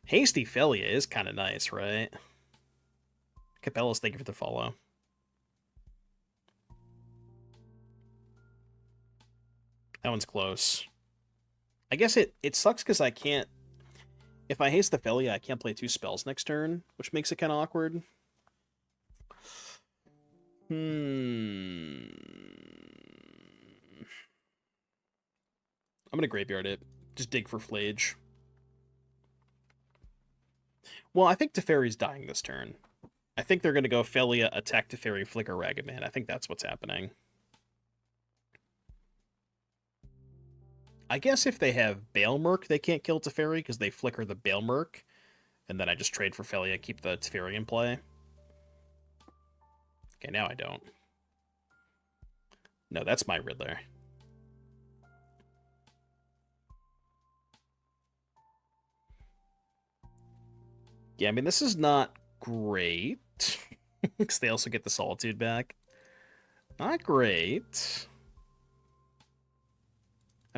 Hasty Felia is kind of nice, right? Capellas, thank you for the follow. That one's close. I guess it sucks because I can't... If I haste the Felia, I can't play 2 spells next turn, which makes it kind of awkward. I'm going to graveyard it. Just dig for Flage. Well, I think Teferi's dying this turn. I think they're going to go Felia, attack Teferi, flicker Ragavan. I think that's what's happening. I guess if they have Baelmerk, they can't kill Teferi because they flicker the Baelmerk. And then I just trade for Felia, keep the Teferi in play. Okay, now I don't. No, that's my Riddler. Yeah, I mean, this is not great. Because they also get the Solitude back. Not great.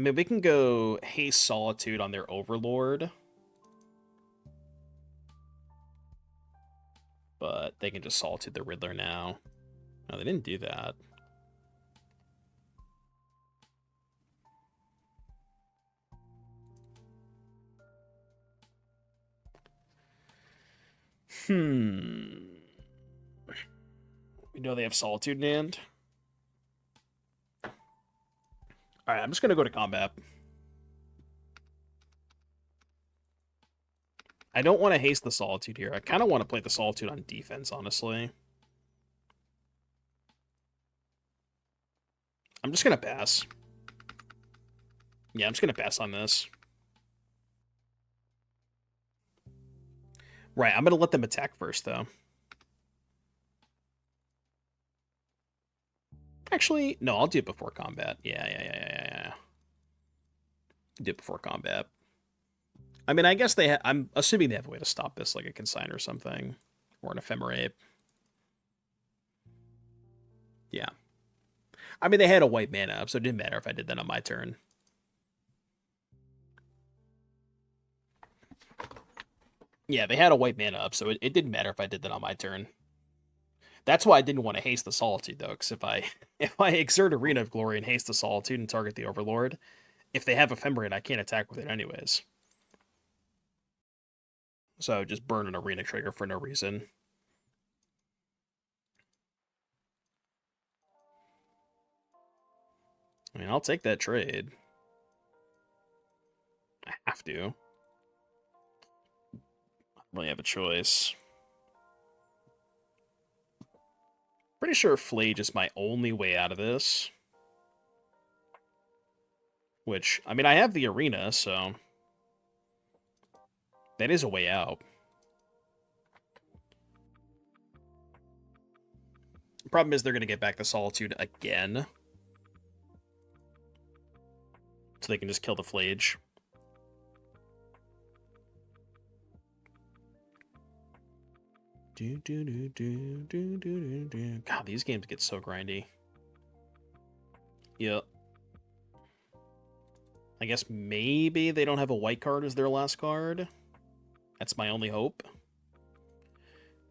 I mean, we can go Haste Solitude on their Overlord. But they can just Solitude the Riddler now. No, they didn't do that. We know they have Solitude in hand. Alright, I'm just going to go to combat. I don't want to haste the Solitude here. I kind of want to play the Solitude on defense, honestly. I'm just going to pass. Yeah, I'm just going to pass on this. Right, I'm going to let them attack first, though. Actually, no, I'll do it before combat. Yeah. Do it before combat. I mean, I guess I'm assuming they have a way to stop this, like a Consign or something. Or an Ephemerate. Yeah. I mean, they had a white mana up, so it didn't matter if I did that on my turn. Yeah, they had a white mana up, so it didn't matter if I did that on my turn. That's why I didn't want to haste the Solitude, though, because if I exert Arena of Glory and haste the Solitude and target the Overlord, if they have Ephemerate, I can't attack with it anyways. So just burn an Arena trigger for no reason. I mean, I'll take that trade. I have to. I don't really have a choice. Pretty sure Flage is my only way out of this. Which, I mean, I have the Arena, so that is a way out. The problem is they're going to get back the Solitude again. So they can just kill the Flage. God, these games get so grindy. Yep. I guess maybe they don't have a white card as their last card. That's my only hope.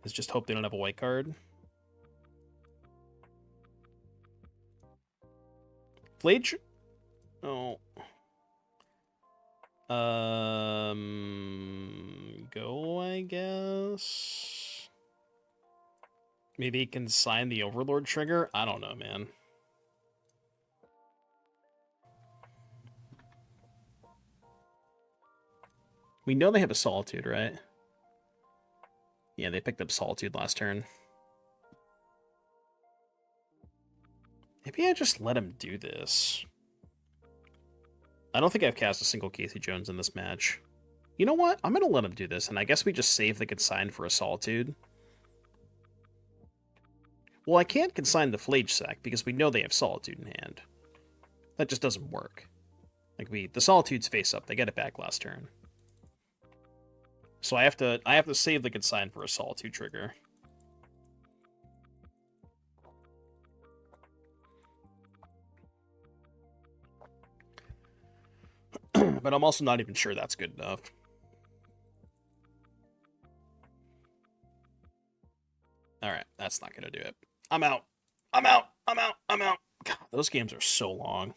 Is just hope they don't have a white card. Flage? Oh. Go, I guess. Maybe he can sign the Overlord trigger? I don't know, man. We know they have a Solitude, right? Yeah, they picked up Solitude last turn. Maybe I just let him do this. I don't think I've cast a single Casey Jones in this match. You know what? I'm going to let him do this, and I guess we just save the Consign for a Solitude. Well, I can't consign the Flage sack because we know they have Solitude in hand. That just doesn't work. Like the Solitude's face up. They get it back last turn. So I have to save the Consign for a Solitude trigger. But I'm also not even sure that's good enough. Alright, that's not going to do it. I'm out. I'm out. God, those games are so long.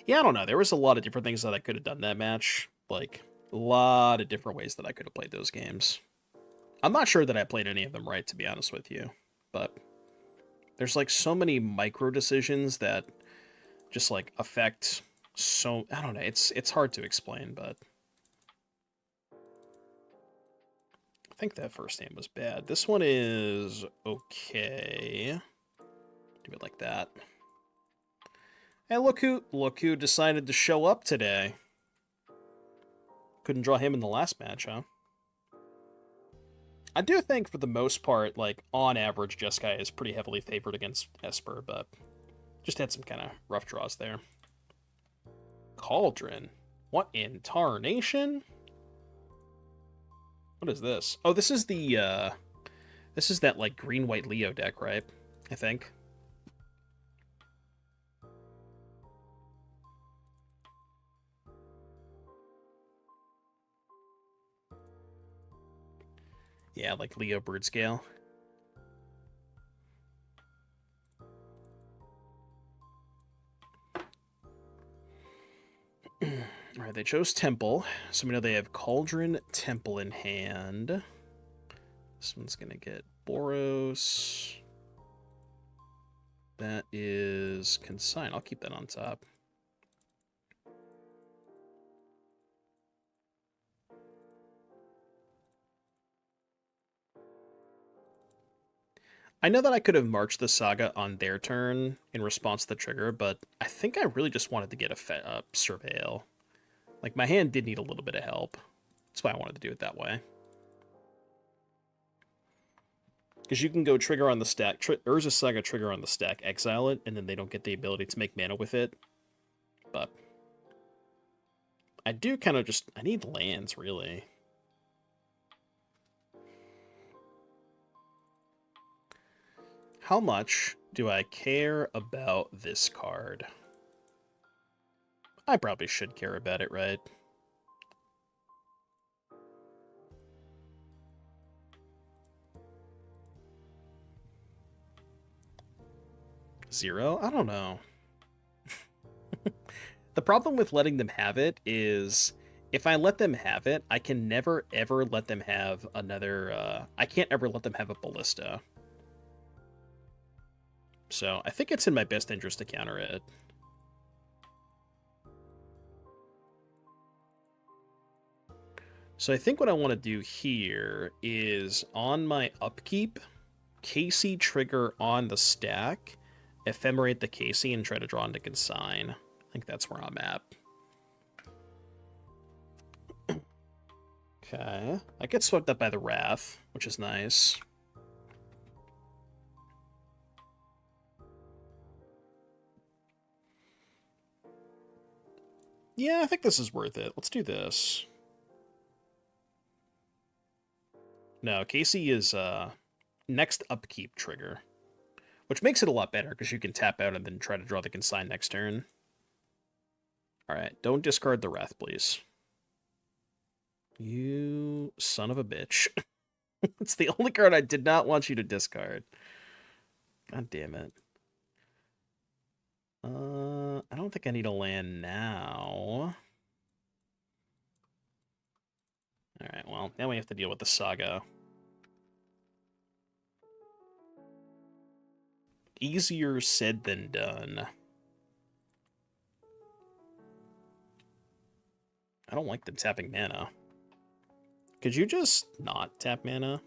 Yeah, I don't know. There was a lot of different things that I could have done that match. Like, a lot of different ways that I could have played those games. I'm not sure that I played any of them right, to be honest with you. But there's, like, so many micro decisions that just, like, affect so... I don't know. It's hard to explain, but... I think that first name was bad. This one is okay. Do it like that. Hey, look who decided to show up today. Couldn't draw him in the last match, huh? I do think, for the most part, like, on average, Jeskai is pretty heavily favored against Esper, but just had some kind of rough draws there. Cauldron? What in tarnation? What is this? Oh, this is the, this is that, like, green-white Leo deck, right? I think. Yeah, like Leo Bird Scale. Alright, they chose Temple, so we know they have Cauldron Temple in hand. This one's gonna get Boros. That is Consign. I'll keep that on top. I know that I could have marched the Saga on their turn in response to the trigger, but I think I really just wanted to get a Surveil. Like, my hand did need a little bit of help. That's why I wanted to do it that way. Because you can go trigger on the stack, Urza Saga trigger on the stack, exile it, and then they don't get the ability to make mana with it. But I do kind of I need lands, really. How much do I care about this card? I probably should care about it, right? Zero? I don't know. The problem with letting them have it is if I let them have it, I can never ever let them have another, I can't ever let them have a Ballista. So I think it's in my best interest to counter it. So I think what I want to do here is on my upkeep, KC trigger on the stack, ephemerate the KC, and try to draw into Consign. I think that's where I'm at. Okay. I get swept up by the Wrath, which is nice. Yeah, I think this is worth it. Let's do this. No, KC is next upkeep trigger, which makes it a lot better because you can tap out and then try to draw the Consign next turn. Alright, don't discard the Wrath, please. You son of a bitch. It's the only card I did not want you to discard. God damn it. I don't think I need a land now. Alright, well, now we have to deal with the Saga. Easier said than done. I don't like them tapping mana. Could you just not tap mana?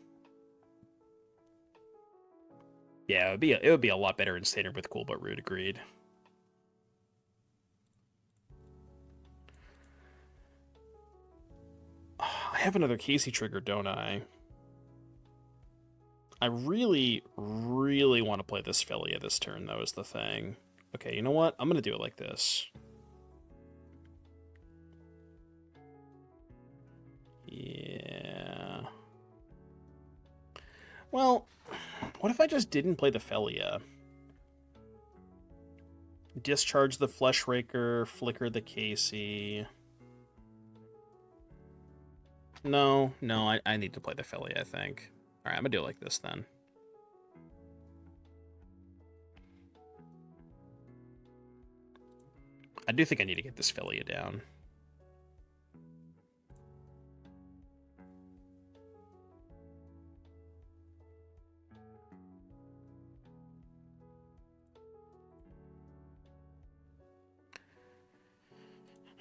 Yeah, it would be a lot better in standard with Cool but Rude, agreed. I have another Casey trigger, don't I? I really, really want to play this Philia this turn, though, is the thing. Okay, you know what? I'm going to do it like this. Yeah. Well, what if I just didn't play the Philia? Discharge the Fleshraker, flicker the Casey. No, I need to play the Philia, I think. Alright, I'm gonna do it like this then. I do think I need to get this Philia down.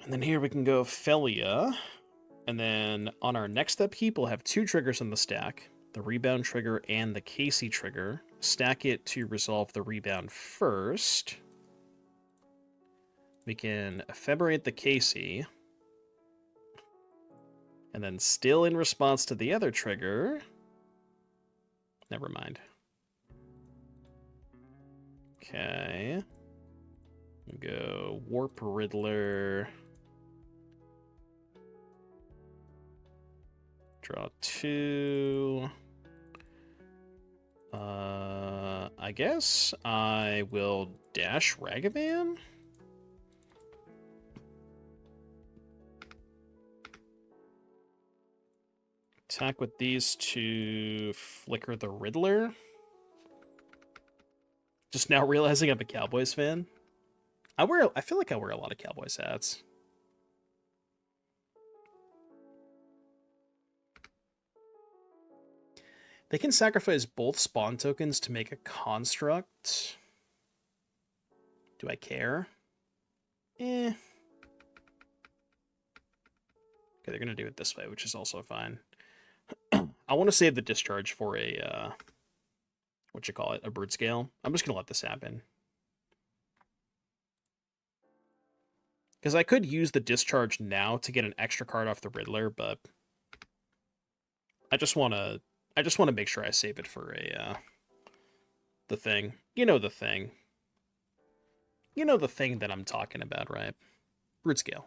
And then here we can go Philia. And then on our next upkeep, we'll have two triggers on the stack. The Rebound trigger and the Casey trigger. Stack it to resolve the Rebound first. We can ephemerate the Casey. And then still in response to the other trigger... Never mind. Okay. We'll go Warp Riddler... Draw two. I guess I will dash Ragavan. Attack with these to flicker the Riddler. Just now realizing I'm a Cowboys fan. I feel like I wear a lot of Cowboys hats. They can sacrifice both spawn tokens to make a construct. Do I care? Eh. Okay, they're going to do it this way, which is also fine. I want to save the discharge for a, a bird scale. I'm just going to let this happen. Because I could use the discharge now to get an extra card off the Riddler, but I just want to make sure I save it for the thing. You know the thing. You know the thing that I'm talking about, right? Root scale.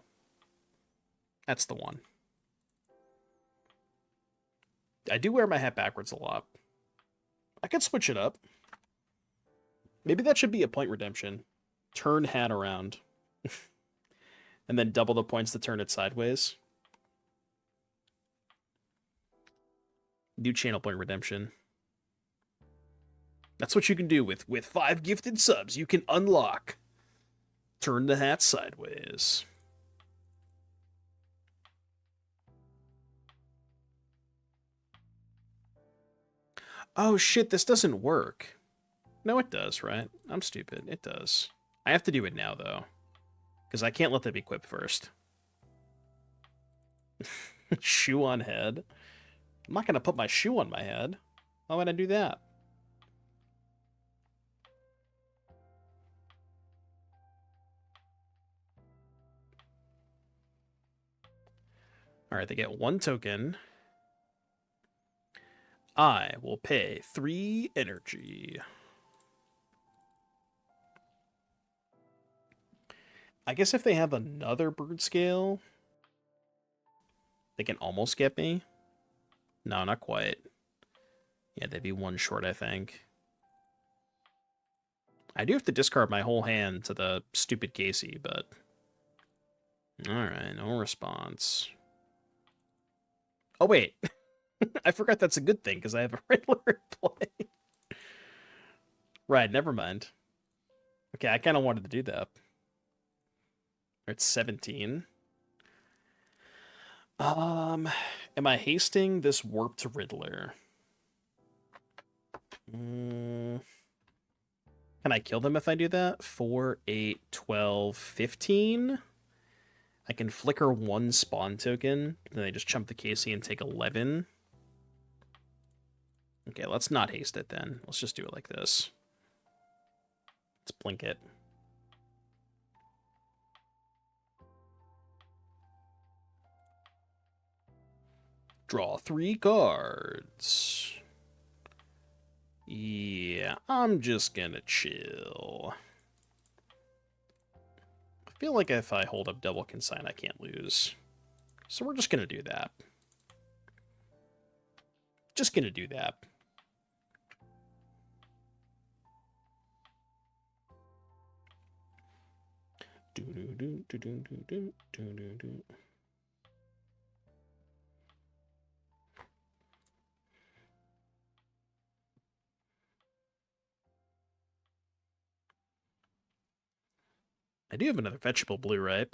That's the one. I do wear my hat backwards a lot. I could switch it up. Maybe that should be a point redemption. Turn hat around. And then double the points to turn it sideways. Do channel point redemption. That's what you can do with 5 gifted subs. You can unlock. Turn the hat sideways. Oh shit, this doesn't work. No, it does, right? I'm stupid. It does. I have to do it now, though. Because I can't let them equip first. Shoe on head? I'm not going to put my shoe on my head. Why would I do that? Alright, they get 1 token. I will pay 3 energy. I guess if they have another bird scale, they can almost get me. No, not quite. Yeah, they'd be 1 short, I think. I do have to discard my whole hand to the stupid Casey, but... Alright, no response. Oh, wait. I forgot that's a good thing, because I have a Riddler in play. Right, never mind. Okay, I kind of wanted to do that. It's 17. Am I hasting this warped Riddler? Can I kill them if I do that? 4, 8, 12, 15? I can flicker 1 spawn token, then I just chump the Casey and take 11. Okay, let's not haste it then. Let's just do it like this. Let's blink it. Draw 3 cards. Yeah, I'm just gonna chill. I feel like if I hold up double consign, I can't lose. So we're just gonna do that. Just gonna do that. I do have another vegetable blue, right?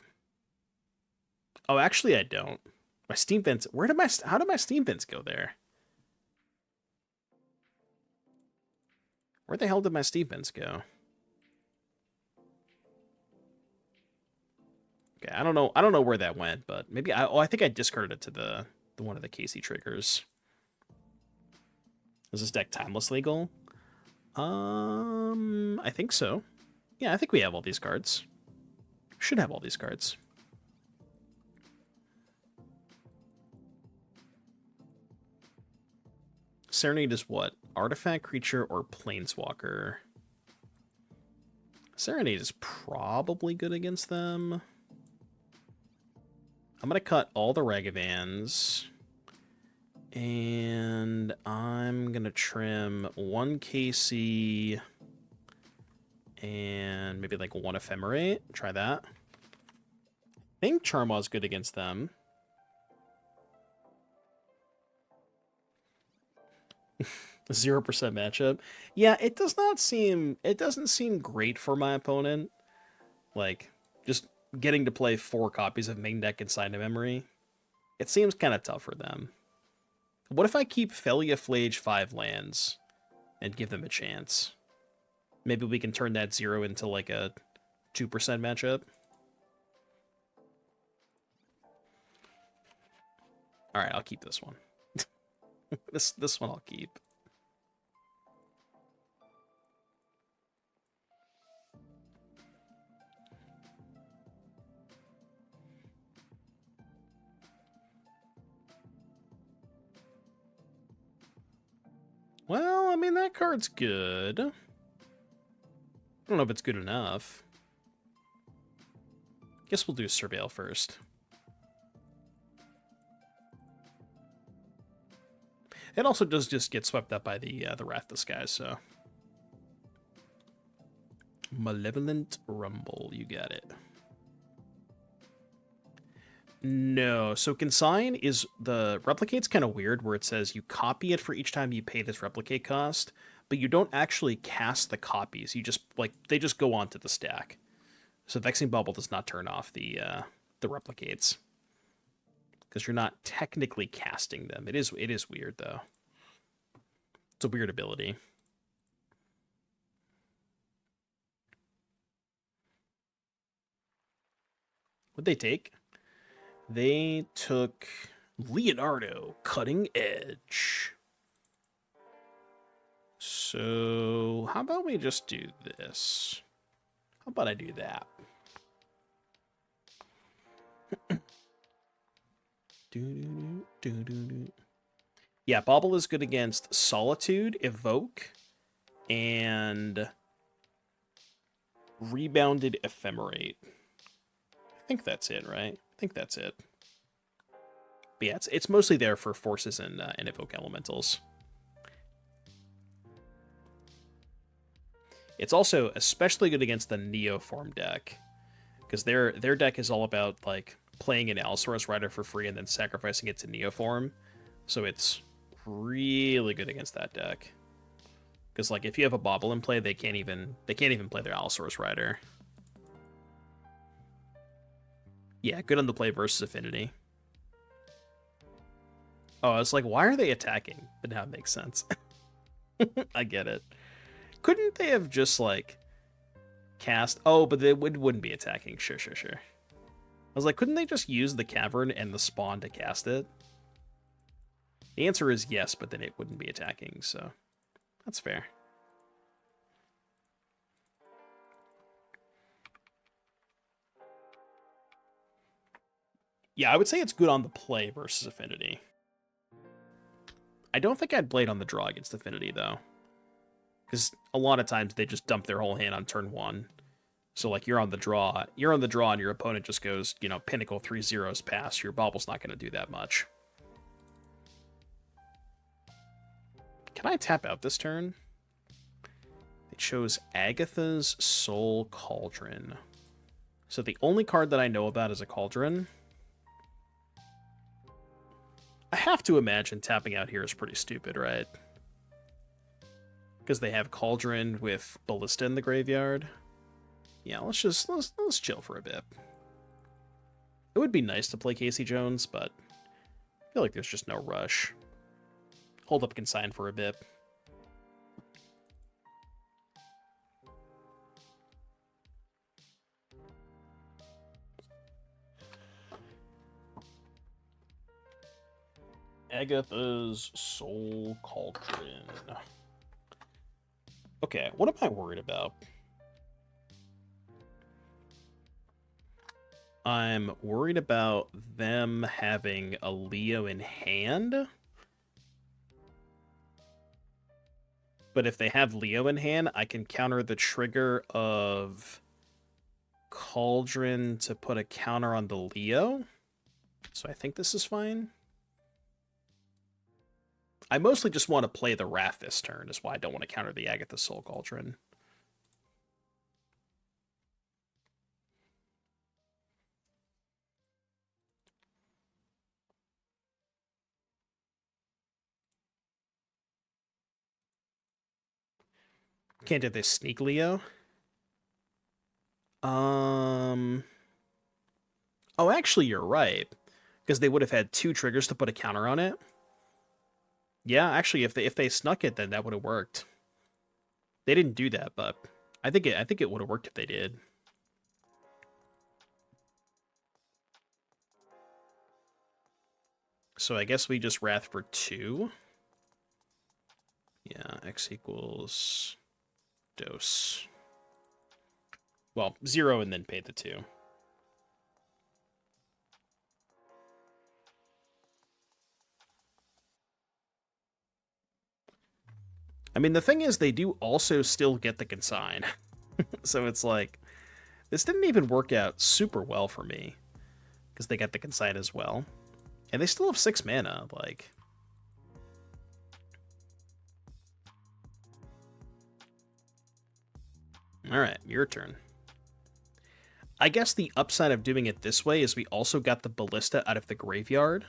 Oh, actually, I don't. My steam vents. How did my steam vents go there? Where the hell did my steam vents go? Okay, I don't know where that went, but maybe I think I discarded it to the one of the Casey triggers. Is this deck timeless legal? I think so. Yeah, I think we have all these cards. Should have all these cards. Serenade is what? Artifact, creature, or planeswalker? Serenade is probably good against them. I'm going to cut all the Ragavans. And I'm going to trim 1 KC and maybe like 1 Ephemerate. Try that. I think Charmaw's good against them. 0% matchup. Yeah, it doesn't seem great for my opponent. Like, just getting to play 4 copies of main deck inside of memory. It seems kind of tough for them. What if I keep Felia Flage 5 lands and give them a chance? Maybe we can turn that 0 into like a 2% matchup. Alright, I'll keep this one. This one I'll keep. Well, I mean, that card's good. I don't know if it's good enough. Guess we'll do Surveil first. It also does just get swept up by the Wrath of the Skies, so... Malevolent Rumble, you got it. No, so Consign is... The Replicate's kind of weird, where it says you copy it for each time you pay this Replicate cost, but you don't actually cast the copies. You just, like, they just go onto the stack. So Vexing Bubble does not turn off the Replicates. Because you're not technically casting them. It is weird, though. It's a weird ability. What'd they take? They took Leonardo, Cutting Edge. So, how about we just do this? How about I do that? Yeah, Bauble is good against Solitude, Evoke, and Rebounded Ephemerate. I think that's it, right? I think that's it. But yeah, it's mostly there for forces and Evoke Elementals. It's also especially good against the Neoform deck, because their deck is all about like playing an Allosaurus Rider for free and then sacrificing it to Neoform. So it's really good against that deck. Because like if you have a Bauble in play, they can't even play their Allosaurus Rider. Yeah, good on the play versus Affinity. Oh, I was like, why are they attacking? But now it makes sense. I get it. Couldn't they have just like cast? Oh, but they wouldn't be attacking. Sure. I was like, couldn't they just use the Cavern and the Spawn to cast it? The answer is yes, but then it wouldn't be attacking, so that's fair. Yeah, I would say it's good on the play versus Affinity. I don't think I'd play it on the draw against Affinity, though. Because a lot of times they just dump their whole hand on turn 1. So, like, you're on the draw, and your opponent just goes, you know, Pinnacle 3 zeros past. Your Bauble's not going to do that much. Can I tap out this turn? They chose Agatha's Soul Cauldron. So the only card that I know about is a Cauldron. I have to imagine tapping out here is pretty stupid, right? Because they have Cauldron with Ballista in the graveyard. Yeah, let's chill for a bit. It would be nice to play Casey Jones, but I feel like there's just no rush. Hold up Consign for a bit. Agatha's Soul Cauldron. Okay, what am I worried about? I'm worried about them having a Leo in hand. But if they have Leo in hand, I can counter the trigger of Cauldron to put a counter on the Leo. So I think this is fine. I mostly just want to play the Wrath this turn, is why I don't want to counter the Agatha Soul Cauldron. Can't do this sneak Leo. Oh, actually, you're right. Because they would have had 2 triggers to put a counter on it. Yeah, actually, if they snuck it, then that would have worked. They didn't do that, but I think it would have worked if they did. So I guess we just Wrath for 2. Yeah, X equals dose. Well, 0 and then pay the 2. I mean, the thing is, they do also still get the consign. So it's like, this didn't even work out super well for me. Because they got the consign as well. And they still have 6 mana, like... Alright, your turn. I guess the upside of doing it this way is we also got the Ballista out of the graveyard.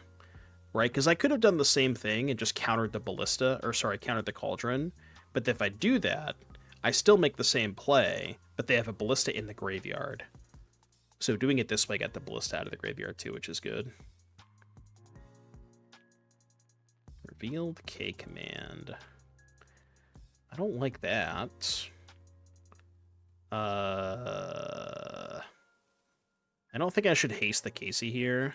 Right? Because I could have done the same thing and just countered the Ballista, or sorry, countered the Cauldron. But if I do that, I still make the same play, but they have a Ballista in the graveyard. So doing it this way got the Ballista out of the graveyard too, which is good. Revealed K command. I don't like that. I don't think I should haste the Casey here.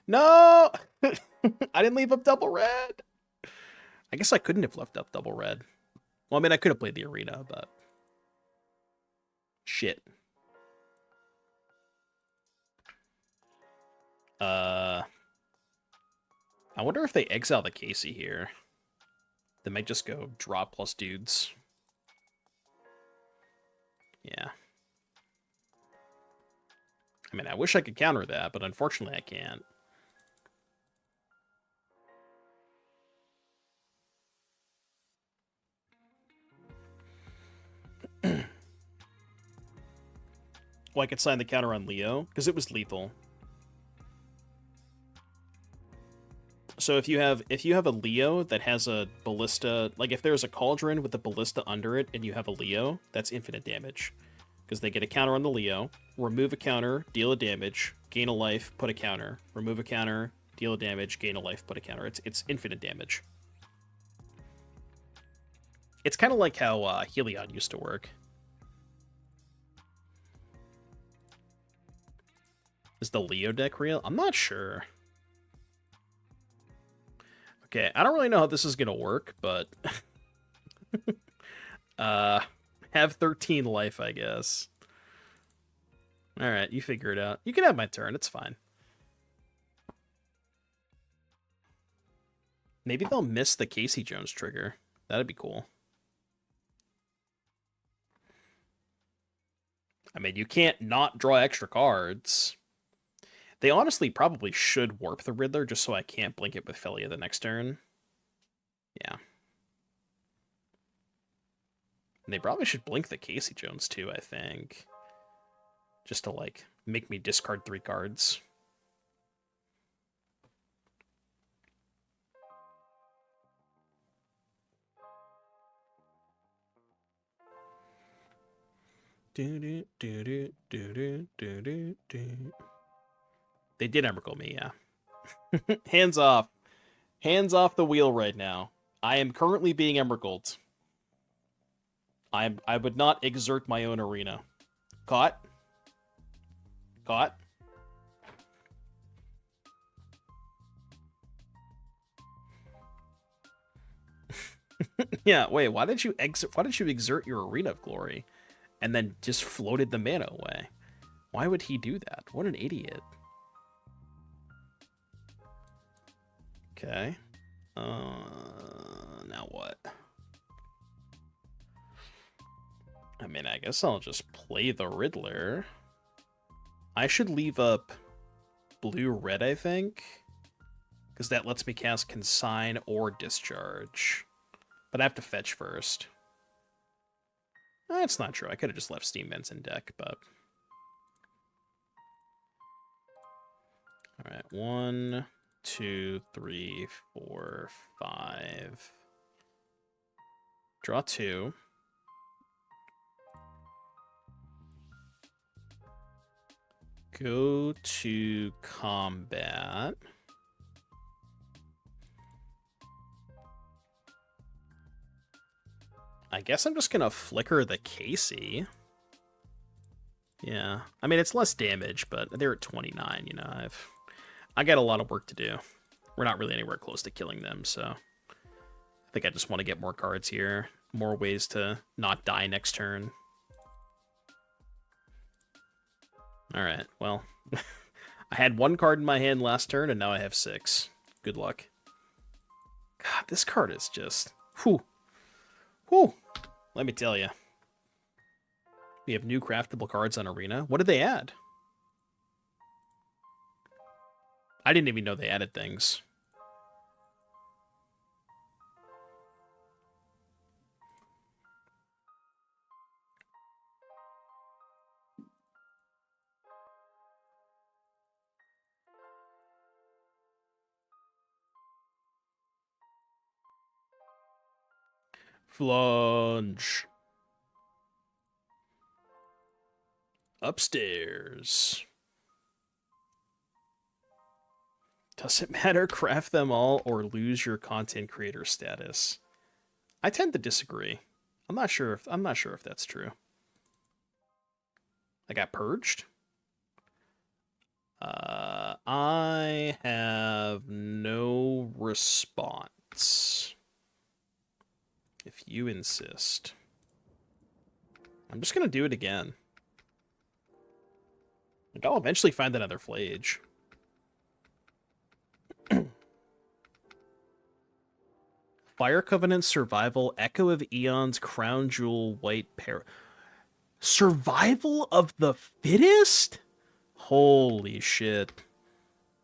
No! I didn't leave up double red! I guess I couldn't have left up double red. Well, I mean, I could have played the arena, but... Shit. I wonder if they exile the Casey here. They might just go drop plus dudes. Yeah. I mean, I wish I could counter that, but unfortunately I can't. Well, I could sign the counter on Leo, because it was lethal. So if you have a Leo that has a Ballista, like if there's a Cauldron with a Ballista under it and you have a Leo, that's infinite damage. Because they get a counter on the Leo, remove a counter, deal a damage, gain a life, put a counter, remove a counter, deal a damage, gain a life, put a counter. It's infinite damage. It's kind of like how Heliod used to work. Is the Leo deck real? I'm not sure. Okay, I don't really know how this is gonna work, but have 13 life, I guess. Alright, you figure it out. You can have my turn, it's fine. Maybe they'll miss the Casey Jones trigger. That'd be cool. I mean, you can't not draw extra cards. They honestly probably should warp the Riddler just so I can't blink it with Felia the next turn. Yeah. And they probably should blink the Casey Jones too, I think. Just to, like, make me discard 3 cards. They did Emrakul me, yeah. Hands off. Hands off the wheel right now. I am currently being Emrakuled. I would not exert my own arena. Caught? Caught? Yeah, wait, why did you exert your arena of glory? And then just floated the mana away? Why would he do that? What an idiot. Okay. Now what? I mean, I guess I'll just play the Riddler. I should leave up blue-red, I think. Because that lets me cast Consign or Discharge. But I have to fetch first. That's not true. I could have just left Steam Vents in deck, but... All right, 1, 2, 3, 4, 5. Draw 2. Go to combat. I guess I'm just gonna flicker the Casey. Yeah, I mean, it's less damage, but they're at 29, you know, I got a lot of work to do. We're not really anywhere close to killing them, so I think I just want to get more cards here, more ways to not die next turn. All right, well, I had 1 card in my hand last turn, and now I have 6. Good luck. God, this card is just... Whew. Whew. Let me tell you. We have new craftable cards on Arena. What did they add? I didn't even know they added things. Flunge. Upstairs. Does it matter? Craft them all or lose your content creator status. I tend to disagree. I'm not sure if that's true. I got purged. I have no response. If you insist. I'm just gonna do it again. Like, I'll eventually find another Flage. Fire Covenant Survival, Echo of Eons, Crown Jewel, White Pair. Survival of the Fittest? Holy shit.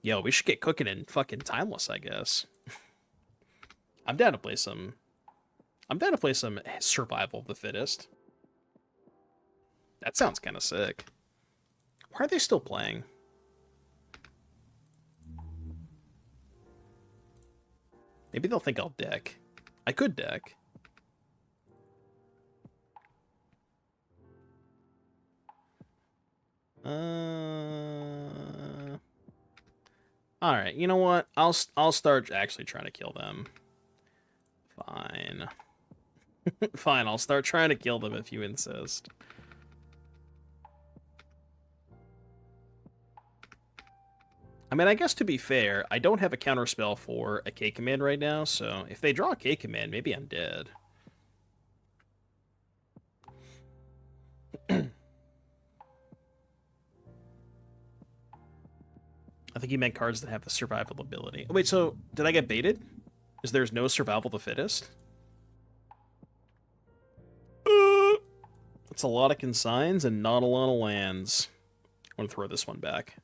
Yo, we should get cooking in fucking Timeless, I guess. I'm down to play some Survival of the Fittest. That sounds kind of sick. Why are they still playing? Maybe they'll think I'll deck. I could deck. All right, you know what? I'll start actually trying to kill them. Fine. Fine, I'll start trying to kill them if you insist. I mean, I guess to be fair, I don't have a counterspell for a K command right now, so if they draw a K command, maybe I'm dead. I think he meant cards that have the survival ability. Oh, wait, so did I get baited? Is there's no survival of the fittest? That's a lot of consigns and not a lot of lands. I'm gonna throw this one back.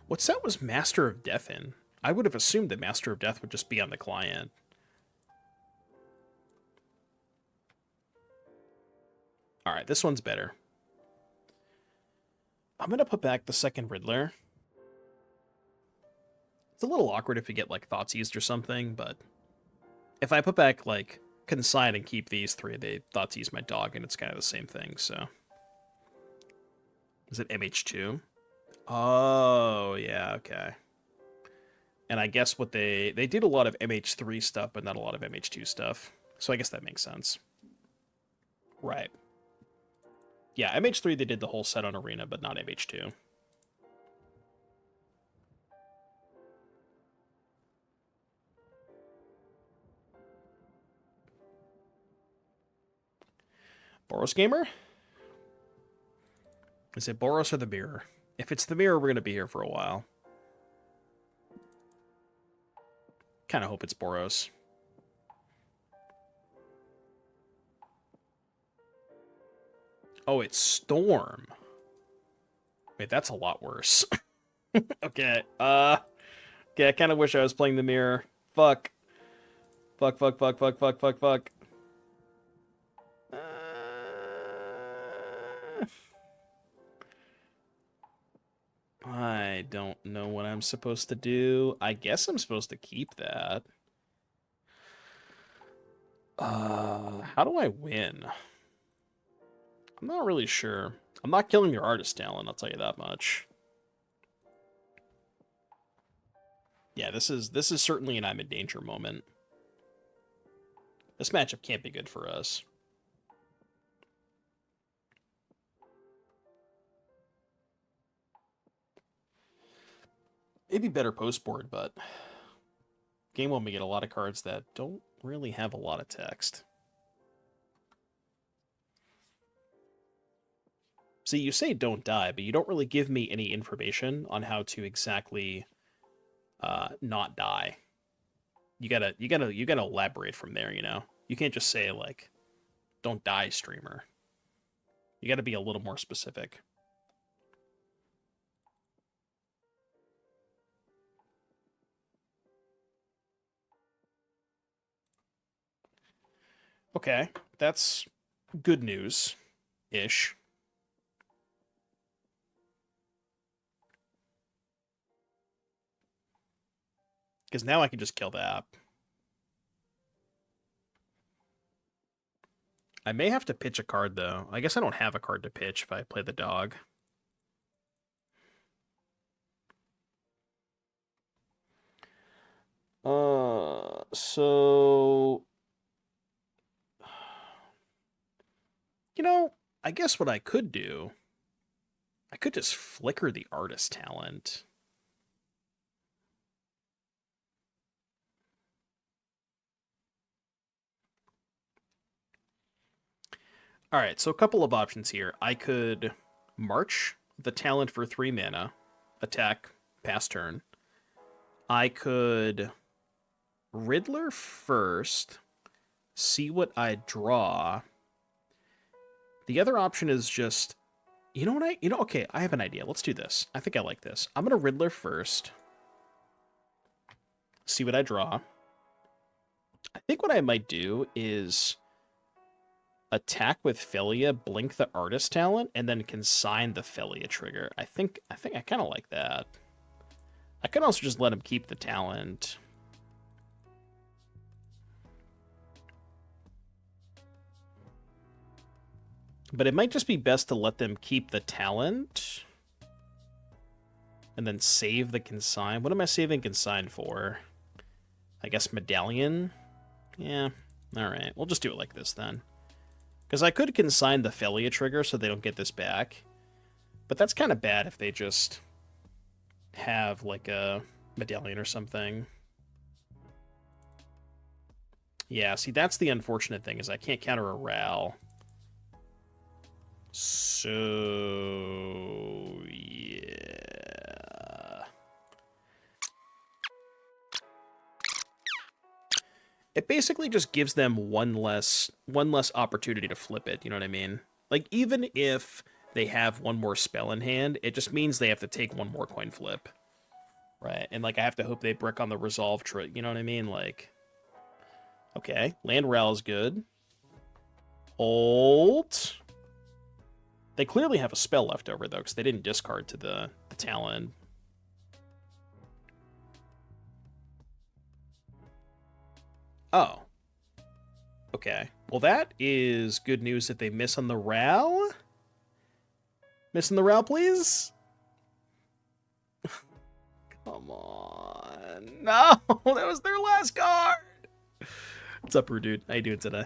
What set was Master of Death in? I would have assumed that Master of Death would just be on the client. Alright, this one's better. I'm gonna put back the second Riddler. It's a little awkward if you get, like, Thoughtseize or something, but if I put back, like, Consign and keep these 3, they Thoughtseize my dog, and it's kind of the same thing, so... Is it MH2? Oh, yeah, okay. And I guess what they did a lot of MH3 stuff, but not a lot of MH2 stuff. So I guess that makes sense. Right. Yeah, MH3 they did the whole set on Arena, but not MH2. Boros Gamer? Is it Boros or the Mirror? If it's the Mirror, we're going to be here for a while. Kind of hope it's Boros. Oh, it's Storm. Wait, that's a lot worse. Okay, okay, I kind of wish I was playing the Mirror. Fuck. Fuck. I don't know what I'm supposed to do. I guess I'm supposed to keep that. How do I win? I'm not really sure. I'm not killing your artist talent, I'll tell you that much. Yeah, this is certainly an I'm in danger moment. This matchup can't be good for us. Maybe better post board, but game one we get a lot of cards that don't really have a lot of text. See, you say don't die, but you don't really give me any information on how to exactly not die. You gotta elaborate from there, you know? You can't just say, like, don't die, streamer. You gotta be a little more specific. Okay, that's good news-ish. Because now I can just kill the app. I may have to pitch a card, though. I guess I don't have a card to pitch if I play the dog. So... You know, I guess what I could do... I could just flicker the artist talent. Alright, so a couple of options here. I could March the talent for 3 mana, attack, pass turn. I could Riddler first, see what I draw. The other option is just, okay, I have an idea. Let's do this. I think I like this. I'm going to Riddler first, see what I draw. I think what I might do is attack with Philia, blink the artist talent, and then consign the Philia trigger. I think I kind of like that. I could also just let him keep the talent. But it might just be best to let them keep the talent and then save the consign. What am I saving consign for? I guess medallion? Yeah, alright. We'll just do it like this then. Because I could consign the Philia trigger so they don't get this back. But that's kind of bad if they just have, like, a medallion or something. Yeah, see, that's the unfortunate thing, is I can't counter a Ral. So, yeah. It basically just gives them one less opportunity to flip it, you know what I mean? Like, even if they have one more spell in hand, it just means they have to take one more coin flip. Right? And, like, I have to hope they brick on the resolve trick, you know what I mean? Like, okay, land Ral is good. Ult. They clearly have a spell left over, though, because they didn't discard to the talent. Oh. Okay. Well, that is good news if they miss on the Ral. Miss on the Ral, please? Come on. No! That was their last card! What's up, dude? How you doing today?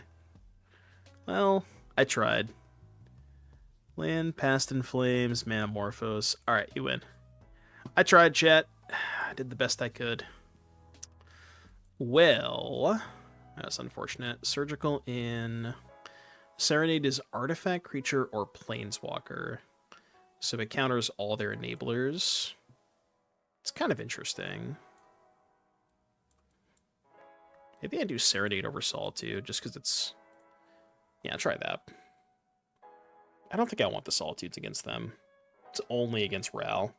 Well, I tried. Land, Past in Flames, Manamorphose. Alright, you win. I tried, chat. I did the best I could. Well, that's unfortunate. Surgical in... Serenade is artifact, creature, or planeswalker. So it counters all their enablers. It's kind of interesting. Maybe I do Serenade over Solitude, just because it's... Yeah, try that. I don't think I want the Solitudes against them. It's only against Ral.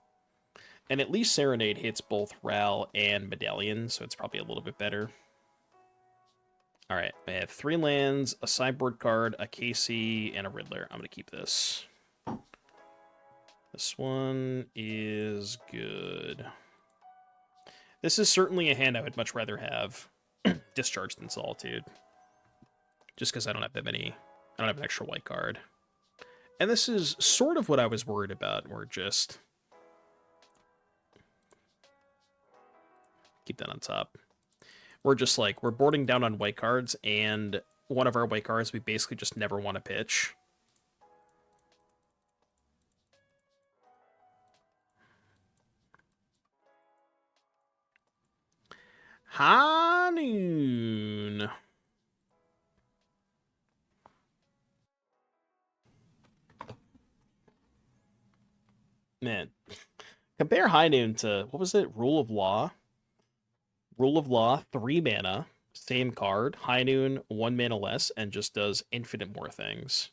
And at least Serenade hits both Ral and Medallion, so it's probably a little bit better. Alright, I have 3 lands, a sideboard card, a KC, and a Riddler. I'm going to keep this. This one is good. This is certainly a hand I would much rather have Discharge than Solitude. Just because I don't have that many... I don't have an extra white card. And this is sort of what I was worried about. We're just... Keep that on top. We're just like, we're boarding down on white cards, and one of our white cards we basically just never want to pitch. Hanoon. Man, compare High Noon to, what was it, Rule of Law? Rule of Law, 3 mana, same card, High Noon, 1 mana less, and just does infinite more things.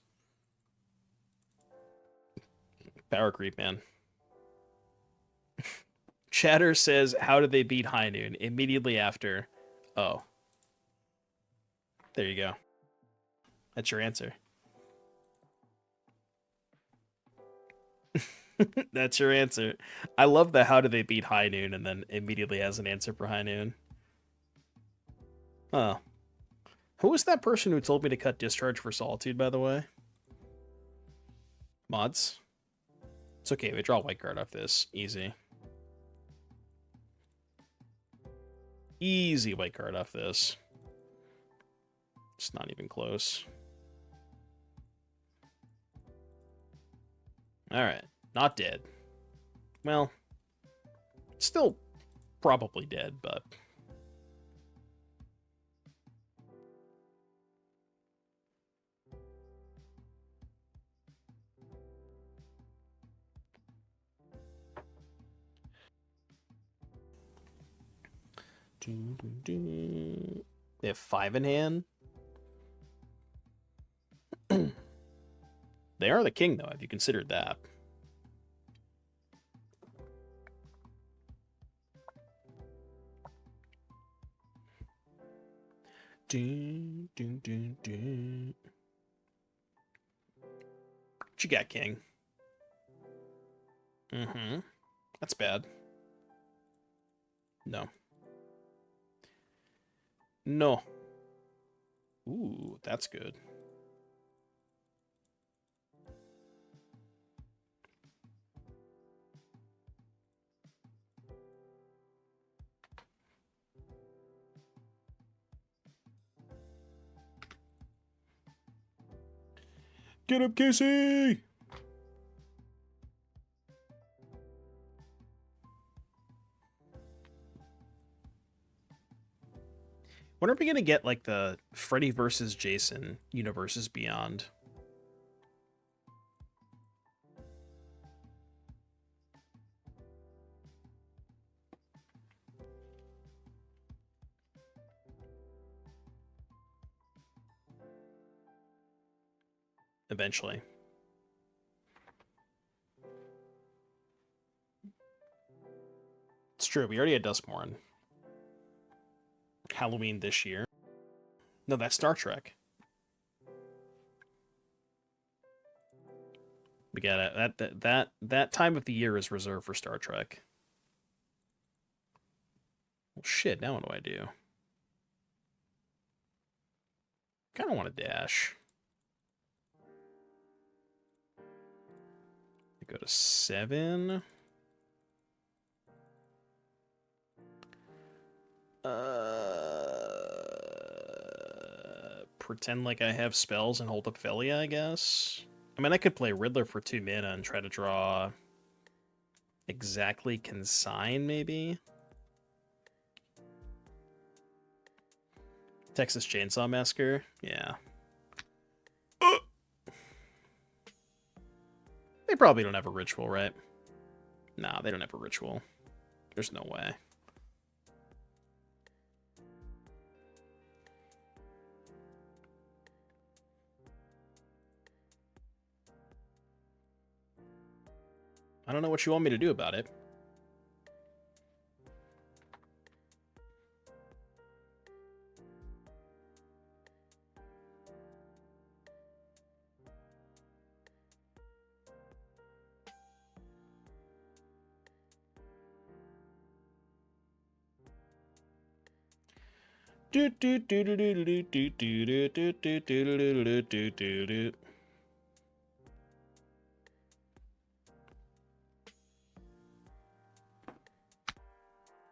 Power creep, man. Chatter says, how did they beat High Noon? Immediately after. Oh. There you go. That's your answer. That's your answer. I love the how do they beat High Noon and then immediately has an answer for High Noon. Oh. Who was that person who told me to cut Discharge for Solitude, by the way? Mods? It's okay, we draw a white card off this. Easy. Easy white card off this. It's not even close. Alright. Not dead. Well, still probably dead, but... They have 5 in hand. They are the king, though. Have you considered that? What you got, king? Mm-hmm. That's bad. No. No. Ooh, that's good. Get up, Casey! When are we gonna get, like, the Freddy versus Jason Universes Beyond? Eventually. It's true, we already had Duskmorn. Halloween this year. No, that's Star Trek. We got it. That time of the year is reserved for Star Trek. Well, shit, now what do I do? Kind of want to dash. I go to 7. Pretend like I have spells and hold up Felia, I guess. I mean, I could play Riddler for 2 mana and try to draw exactly Consign, maybe? Texas Chainsaw Massacre? Yeah. They probably don't have a ritual, right? Nah, they don't have a ritual. There's no way. I don't know what you want me to do about it.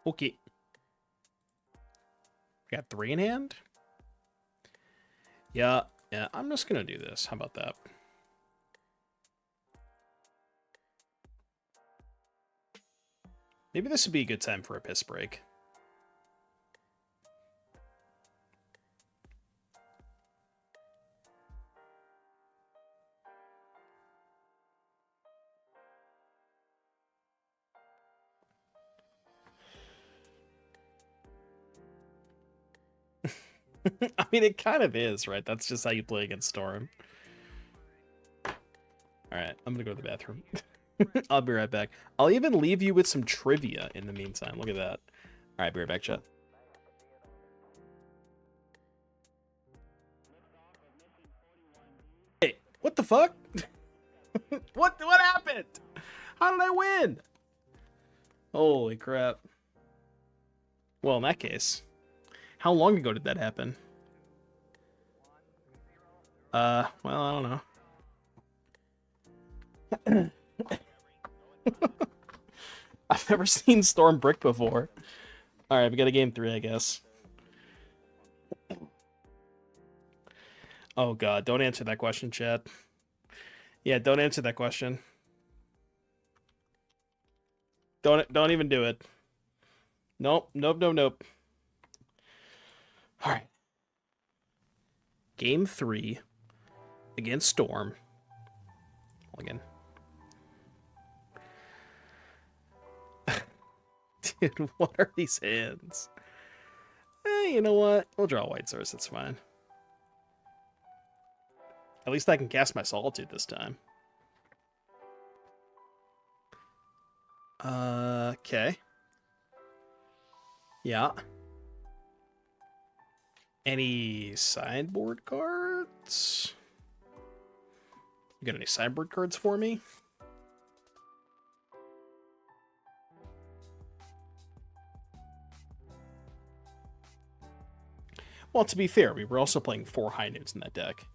Okay. Got 3 in hand? Yeah, I'm just gonna do this. How about that? Maybe this would be a good time for a piss break. I mean, it kind of is, right? That's just how you play against Storm. Alright, I'm gonna go to the bathroom. I'll be right back. I'll even leave you with some trivia in the meantime. Look at that. Alright, be right back, chat. Hey, what the fuck? What happened? How did I win? Holy crap. Well, in that case, how long ago did that happen? Well, I don't know. I've never seen Storm Brick before. Alright, we got a game 3, I guess. Oh god, don't answer that question, chat. Yeah, don't answer that question. Don't even do it. Nope. Alright. Game 3 against Storm. Again. Dude, what are these hands? You know what? We'll draw White Source, it's fine. At least I can cast my Solitude this time. Okay. Yeah. Any sideboard cards? You got any sideboard cards for me? Well, to be fair, we were also playing 4 High Noons in that deck.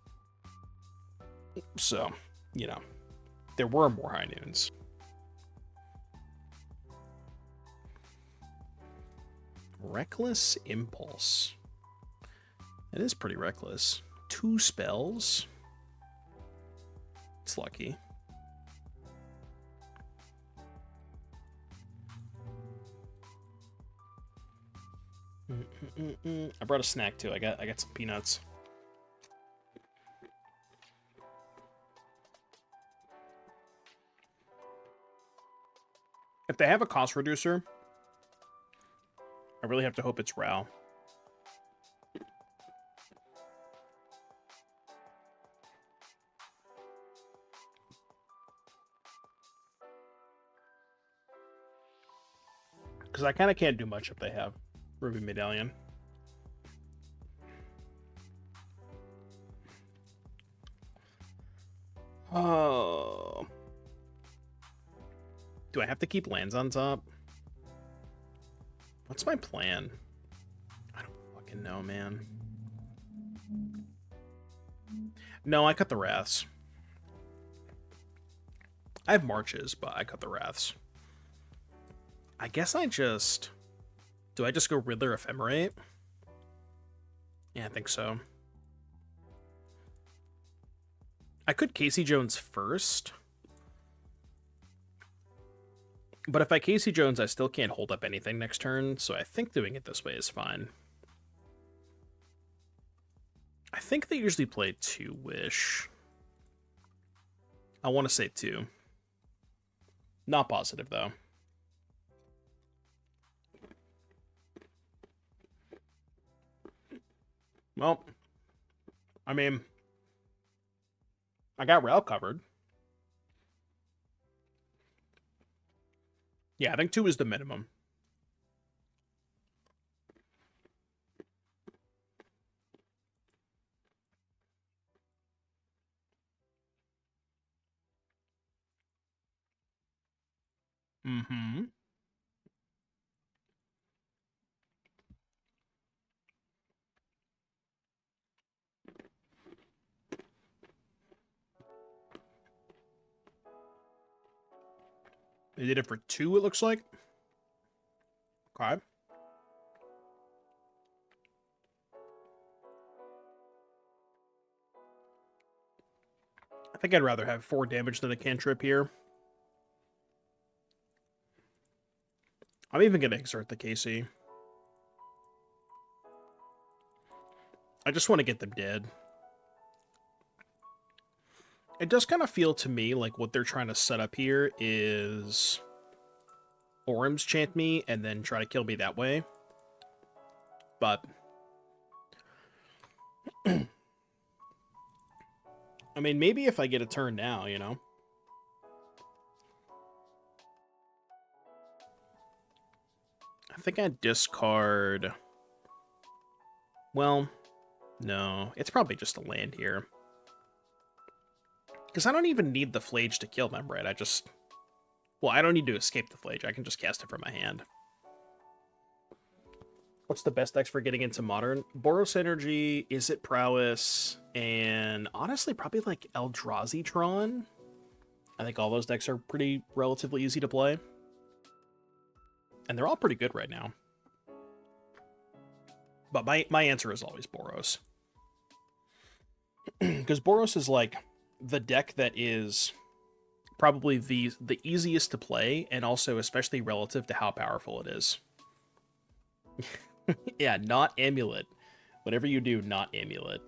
So, you know, there were more High Noons. Reckless Impulse. It is pretty reckless. 2 spells. It's lucky. I brought a snack too. I got some peanuts. If they have a cost reducer, I really have to hope it's Rao. Because I kind of can't do much if they have Ruby Medallion. Oh. Do I have to keep lands on top? What's my plan? I don't fucking know, man. No, I cut the Wraths. I have Marches, but I cut the Wraths. I guess I just... Do I just go Riddler Ephemerate? Yeah, I think so. I could Casey Jones first. But if I Casey Jones, I still can't hold up anything next turn, so I think doing it this way is fine. I think they usually play 2 Wish. I want to say 2. Not positive, though. Well, I mean, I got Rail covered. Yeah, I think 2 is the minimum. Mm-hmm. They did it for 2, it looks like. Okay. I think I'd rather have 4 damage than a cantrip here. I'm even going to exert the KC. I just want to get them dead. It does kind of feel to me like what they're trying to set up here is Orms chant me and then try to kill me that way. But I mean, maybe if I get a turn now, you know? I think I'd discard... Well, no. It's probably just a land here. Because I don't even need the Flage to kill them, right? I just... Well, I don't need to escape the Flage. I can just cast it from my hand. What's the best decks for getting into Modern? Boros Energy, Izzet Prowess, and honestly, probably like Eldrazi Tron. I think all those decks are pretty relatively easy to play. And they're all pretty good right now. But my answer is always Boros. Because Boros is like the deck that is probably the easiest to play, and also especially relative to how powerful it is. Yeah, not Amulet. Whatever you do, not Amulet.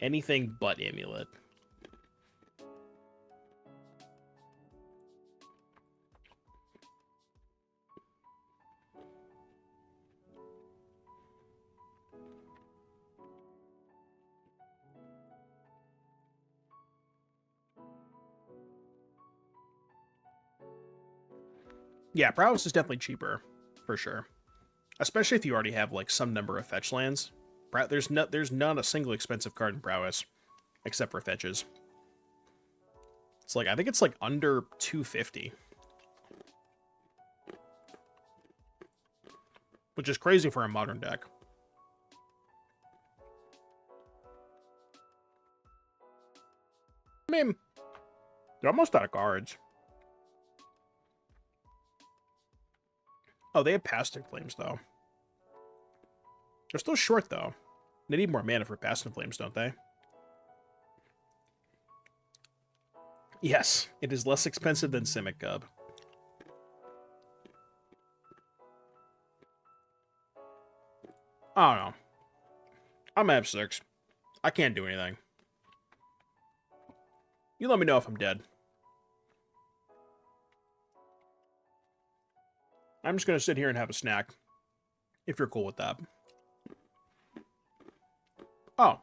Anything but Amulet. Yeah, Prowess is definitely cheaper, for sure. Especially if you already have like some number of fetch lands. There's not a single expensive card in Prowess, except for fetches. It's like, I think it's like under 250. Which is crazy for a modern deck. I mean, they're almost out of cards. Oh, they have Passion Flames, though. They're still short, though. They need more mana for Passion Flames, don't they? Yes, it is less expensive than Simic Cub. I don't know. I'm at 6. I can't do anything. You let me know if I'm dead. I'm just going to sit here and have a snack. If you're cool with that. Oh.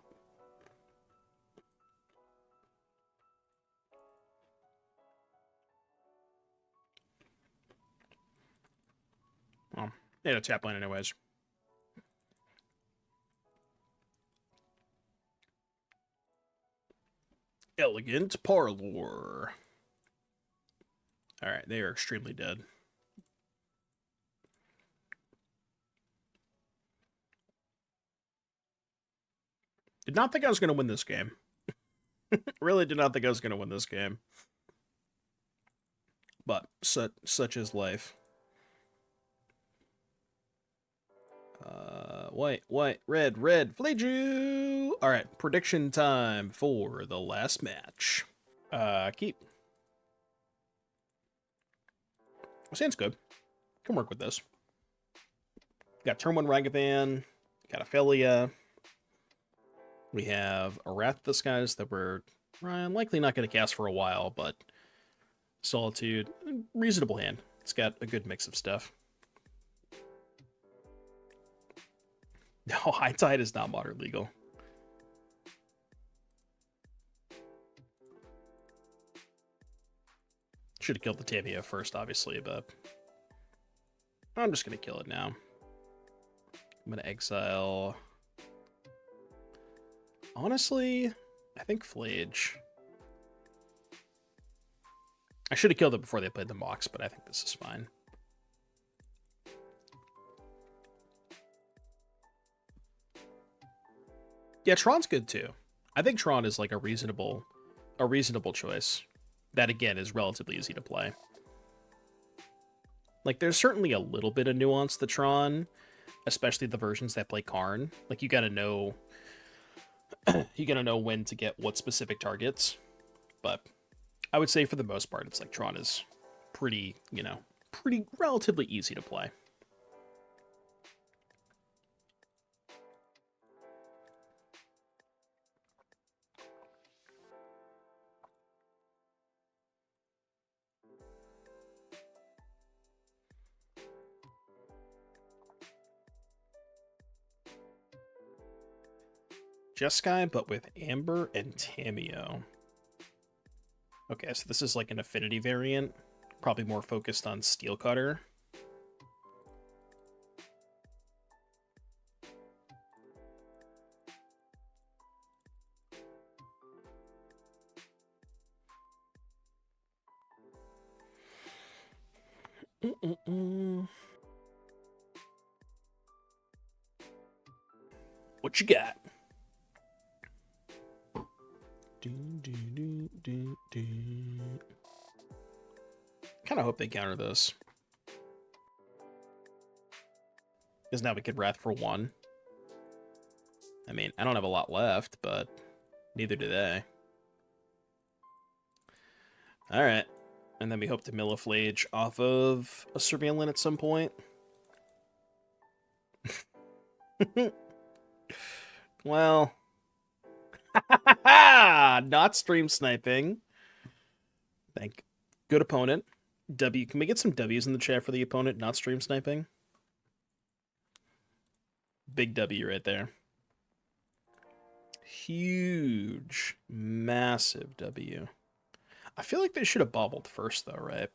Well, they had a tap land anyways. Elegant Parlor. Alright, they are extremely dead. Did not think I was going to win this game. Really did not think I was going to win this game. But such is life. White, red, Fleju! Alright, prediction time for the last match. Keep. Sounds good. Can work with this. Got turn 1 Ragavan, got Ophelia. We have Arath Disguise that we're likely not going to cast for a while, but Solitude, reasonable hand. It's got a good mix of stuff. No, High Tide is not modern legal. Should have killed the Tavia first, obviously, but I'm just going to kill it now. I'm going to exile... Honestly, I think Flage. I should have killed it before they played the Mox, but I think this is fine. Yeah, Tron's good too. I think Tron is like a reasonable choice. That again is relatively easy to play. Like, there's certainly a little bit of nuance to Tron, especially the versions that play Karn. Like, you gotta know when to get what specific targets. But I would say for the most part, it's like Tron is pretty, pretty relatively easy to play. Jeskai, but with Amber and Tamiyo. Okay, so this is like an affinity variant. Probably more focused on Steel Cutter. What you got? Kind of hope they counter this. Because now we could Wrath for 1. I mean, I don't have a lot left, but neither do they. Alright. And then we hope to Milliflage off of a Surveillant at some point. Well... Not stream sniping. Thank good opponent. W. Can we get some W's in the chat for the opponent not stream sniping? Big W right there. Huge, massive W. I feel like they should have bobbled first, though, right?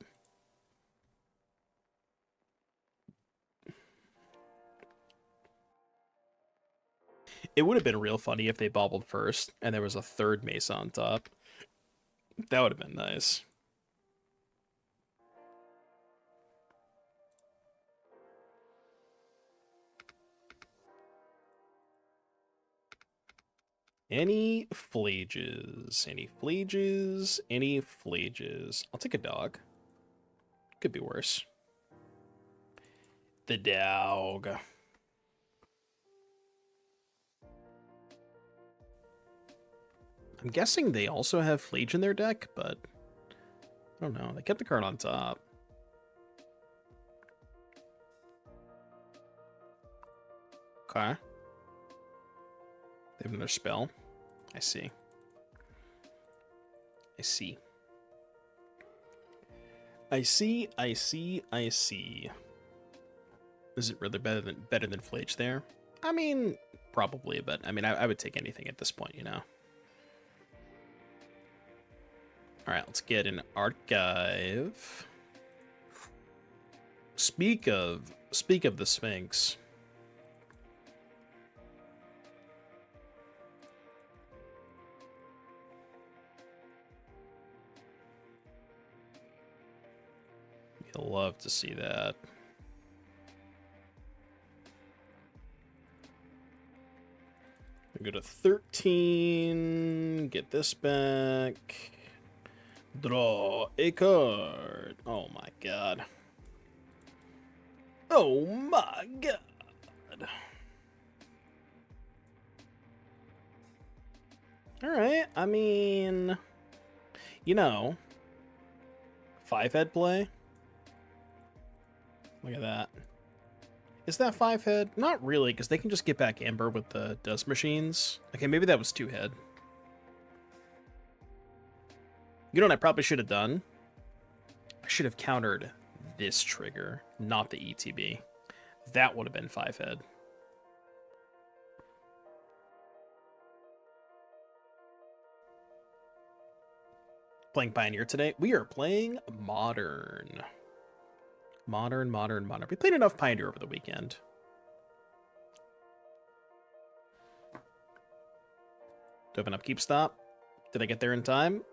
It would have been real funny if they bobbled first and there was a third Mesa on top. That would have been nice. Any flages? Any flages? Any flages? I'll take a dog. Could be worse. The dog. I'm guessing they also have Flage in their deck, but I don't know. They kept the card on top. Okay. They have another spell. I see. I see. I see, I see, I see. Is it really better than Flage there? I mean, probably, but I mean, I would take anything at this point, you know. All right, let's get an archive. Speak of the Sphinx. You'll love to see that. We go to 13. Get this back. Draw a card. Oh my god. Oh my god. Alright, I mean... You know... 5-head play? Look at that. Is that 5-head? Not really, because they can just get back Amber with the dust machines. Okay, maybe that was 2-head. You know what I probably should have done? I should have countered this trigger, not the ETB. That would have been 5-head. Playing Pioneer today? We are playing Modern. Modern. We played enough Pioneer over the weekend. Do I have enough keep stop? Did I get there in time?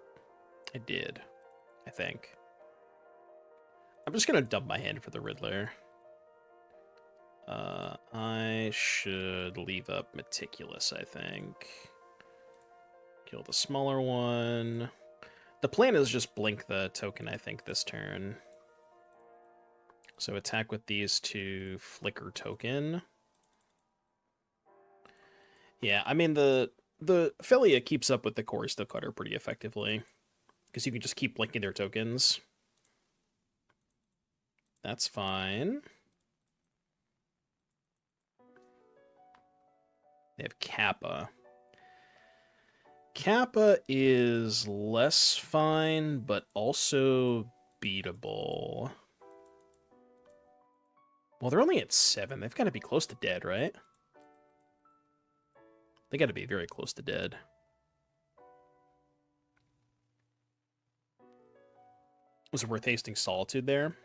I did, I think. I'm just gonna dump my hand for the Riddler. I should leave up Meticulous, I think. Kill the smaller one. The plan is just blink the token, I think, this turn. So attack with these to flicker token. Yeah, I mean, the Felia keeps up with the Jeskai Cutter pretty effectively, because you can just keep blinking their tokens. That's fine. They have Kappa. Kappa is less fine, but also beatable. Well, they're only at 7. They've got to be close to dead, right? They got to be very close to dead. Was it worth tasting Solitude there?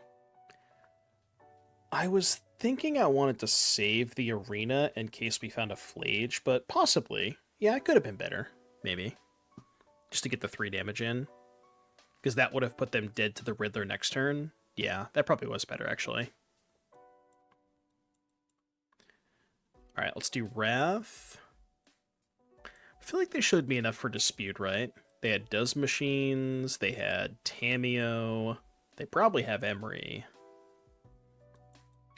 I was thinking I wanted to save the arena in case we found a Flage, but possibly. Yeah, it could have been better. Maybe. Just to get the 3 damage in. Because that would have put them dead to the Riddler next turn. Yeah, that probably was better, actually. Alright, let's do Wrath. I feel like they showed me enough for Dispute, right? They had Does Machines, they had Tameo, they probably have Emery.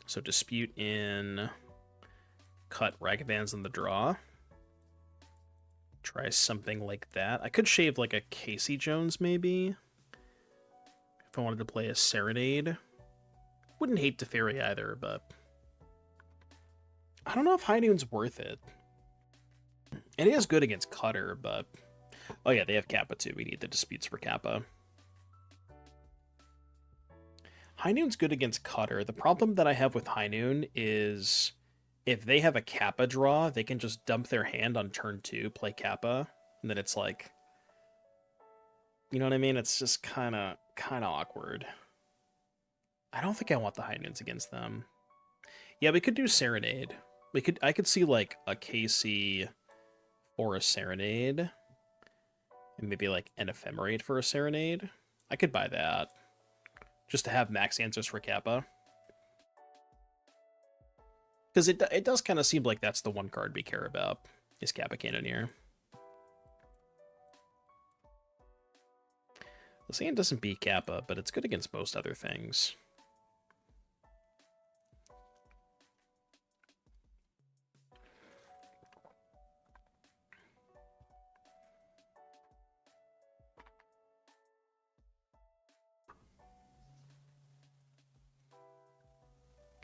So Dispute in, cut Ragavans in the draw. Try something like that. I could shave like a Casey Jones, maybe. If I wanted to play a Serenade. Wouldn't hate Teferi either, but I don't know if High Noon's worth it. It is good against Cutter, but... Oh yeah, they have Kappa too. We need the Disputes for Kappa. High Noon's good against Cutter. The problem that I have with High Noon is if they have a Kappa draw, they can just dump their hand on turn 2, play Kappa, and then it's like... You know what I mean? It's just kind of awkward. I don't think I want the High Noons against them. Yeah, we could do Serenade. I could see like a KC or a Serenade. And maybe like an Ephemerate for a Serenade. I could buy that. Just to have max answers for Kappa. Because it does kind of seem like that's the one card we care about, is Kappa Cannoneer. The sand doesn't beat Kappa, but it's good against most other things.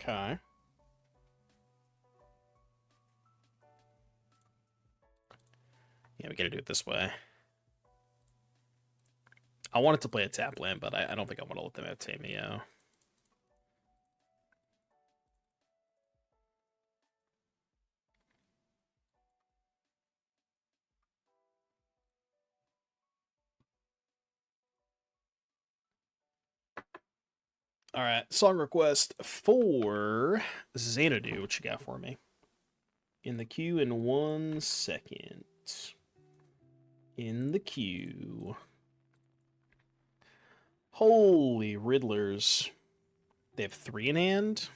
Okay. Yeah, we gotta do it this way. I wanted to play a tap land, but I don't think I want to let them have Tameo. Alright, song request for Xanadu. What you got for me? In the queue in 1 second. In the queue. Holy Riddlers. They have 3 in hand?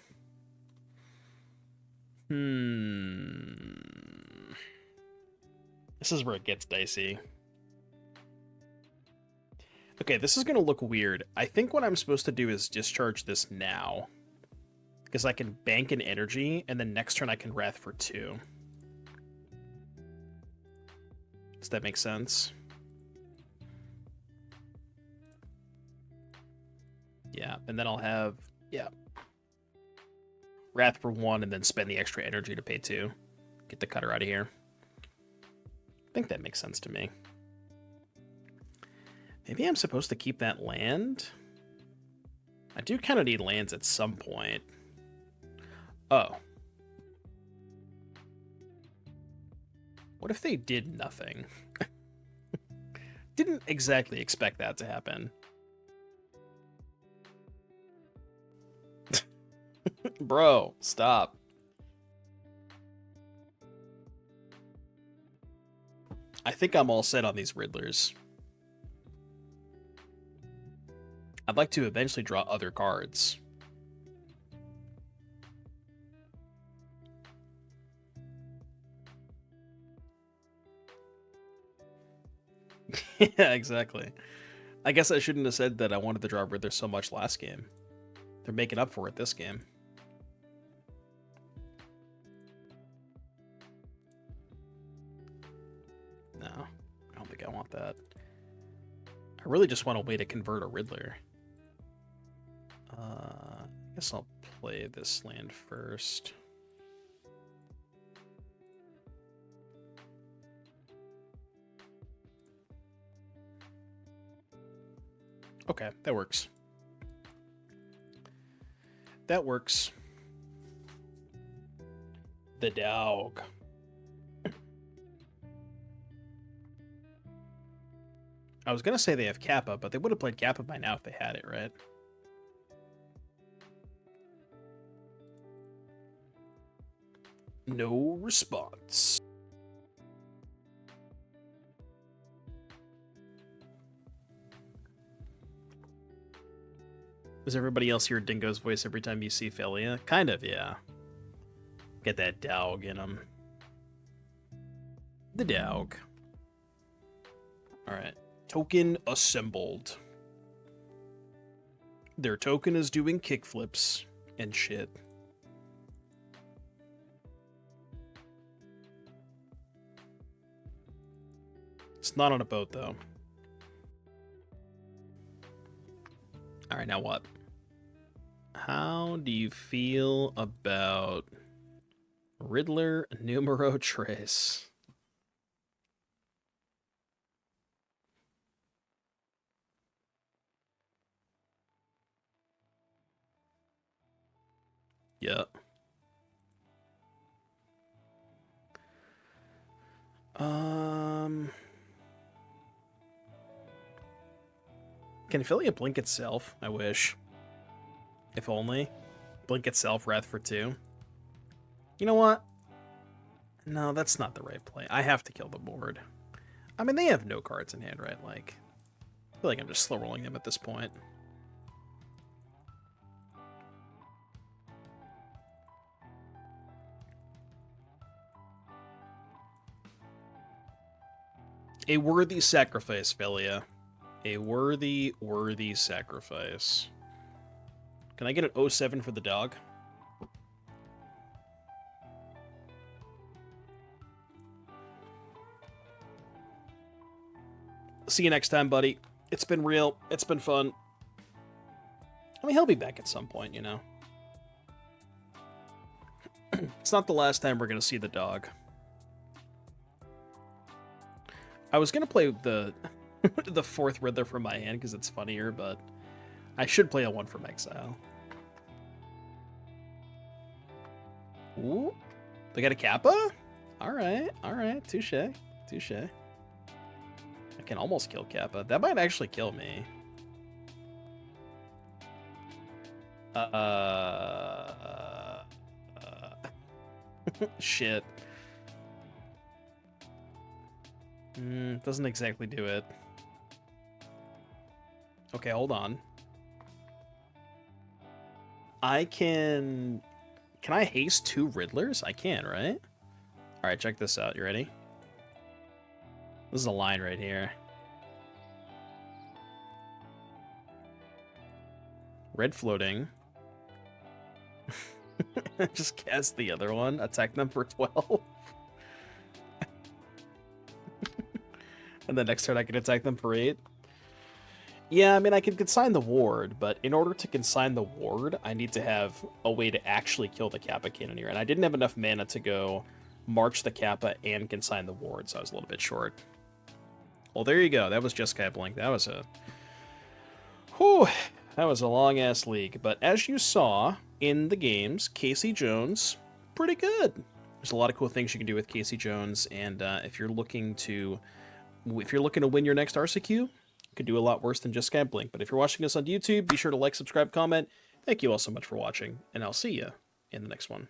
This is where it gets dicey. Okay, this is going to look weird. I think what I'm supposed to do is discharge this now. Because I can bank an energy, and then next turn I can Wrath for 2. Does that make sense? Yeah, and then I'll have... Yeah. Wrath for 1, and then spend the extra energy to pay 2. Get the Cutter out of here. I think that makes sense to me. Maybe I'm supposed to keep that land? I do kind of need lands at some point. Oh. What if they did nothing? Didn't exactly expect that to happen. Bro, stop. I think I'm all set on these Riddlers. I'd like to eventually draw other cards. Yeah, exactly. I guess I shouldn't have said that I wanted to draw Riddler so much last game. They're making up for it this game. No, I don't think I want that. I really just want a way to convert a Riddler. I guess I'll play this land first. Okay, that works. That works. The dog. I was going to say they have Kappa, but they would have played Kappa by now if they had it, right? No response. Does everybody else hear Dingo's voice every time you see Philia? Kind of, yeah. Get that dog in him. The dog. Alright. Token assembled. Their token is doing kickflips and shit. It's not on a boat, though. Alright, now what? How do you feel about Riddler Numero Tres? Yeah. Can Philia blink itself? I wish. If only. Blink itself, Wrath for 2. You know what? No, that's not the right play. I have to kill the board. I mean, they have no cards in hand, right? Like, I feel like I'm just slow rolling them at this point. A worthy sacrifice, Philia. A worthy sacrifice. Can I get an 07 for the dog? See you next time, buddy. It's been real. It's been fun. I mean, he'll be back at some point, you know. It's not the last time we're going to see the dog. I was going to play the the 4th Riddler from my hand because it's funnier, but I should play a 1 from Exile. Ooh, they got a Kappa? Alright, touche. I can almost kill Kappa. That might actually kill me. Shit. Doesn't exactly do it. Okay, hold on. I can... Can I haste 2 Riddlers? I can, right? Alright, check this out. You ready? This is a line right here. Red floating. Just cast the other one. Attack them for 12. And the next turn I can attack them for 8. Yeah, I mean, I can consign the ward, but in order to consign the ward, I need to have a way to actually kill the Kappa Cannoneer. And I didn't have enough mana to go march the Kappa and consign the ward, so I was a little bit short. Well, there you go. That was Jeskai Blink. That was a... Whew, that was a long-ass league. But as you saw in the games, Casey Jones, pretty good. There's a lot of cool things you can do with Casey Jones, and if you're looking to win your next RCQ, you could do a lot worse than Jeskai Blink. But if you're watching us on YouTube, be sure to like, subscribe, comment. Thank you all so much for watching, and I'll see you in the next one.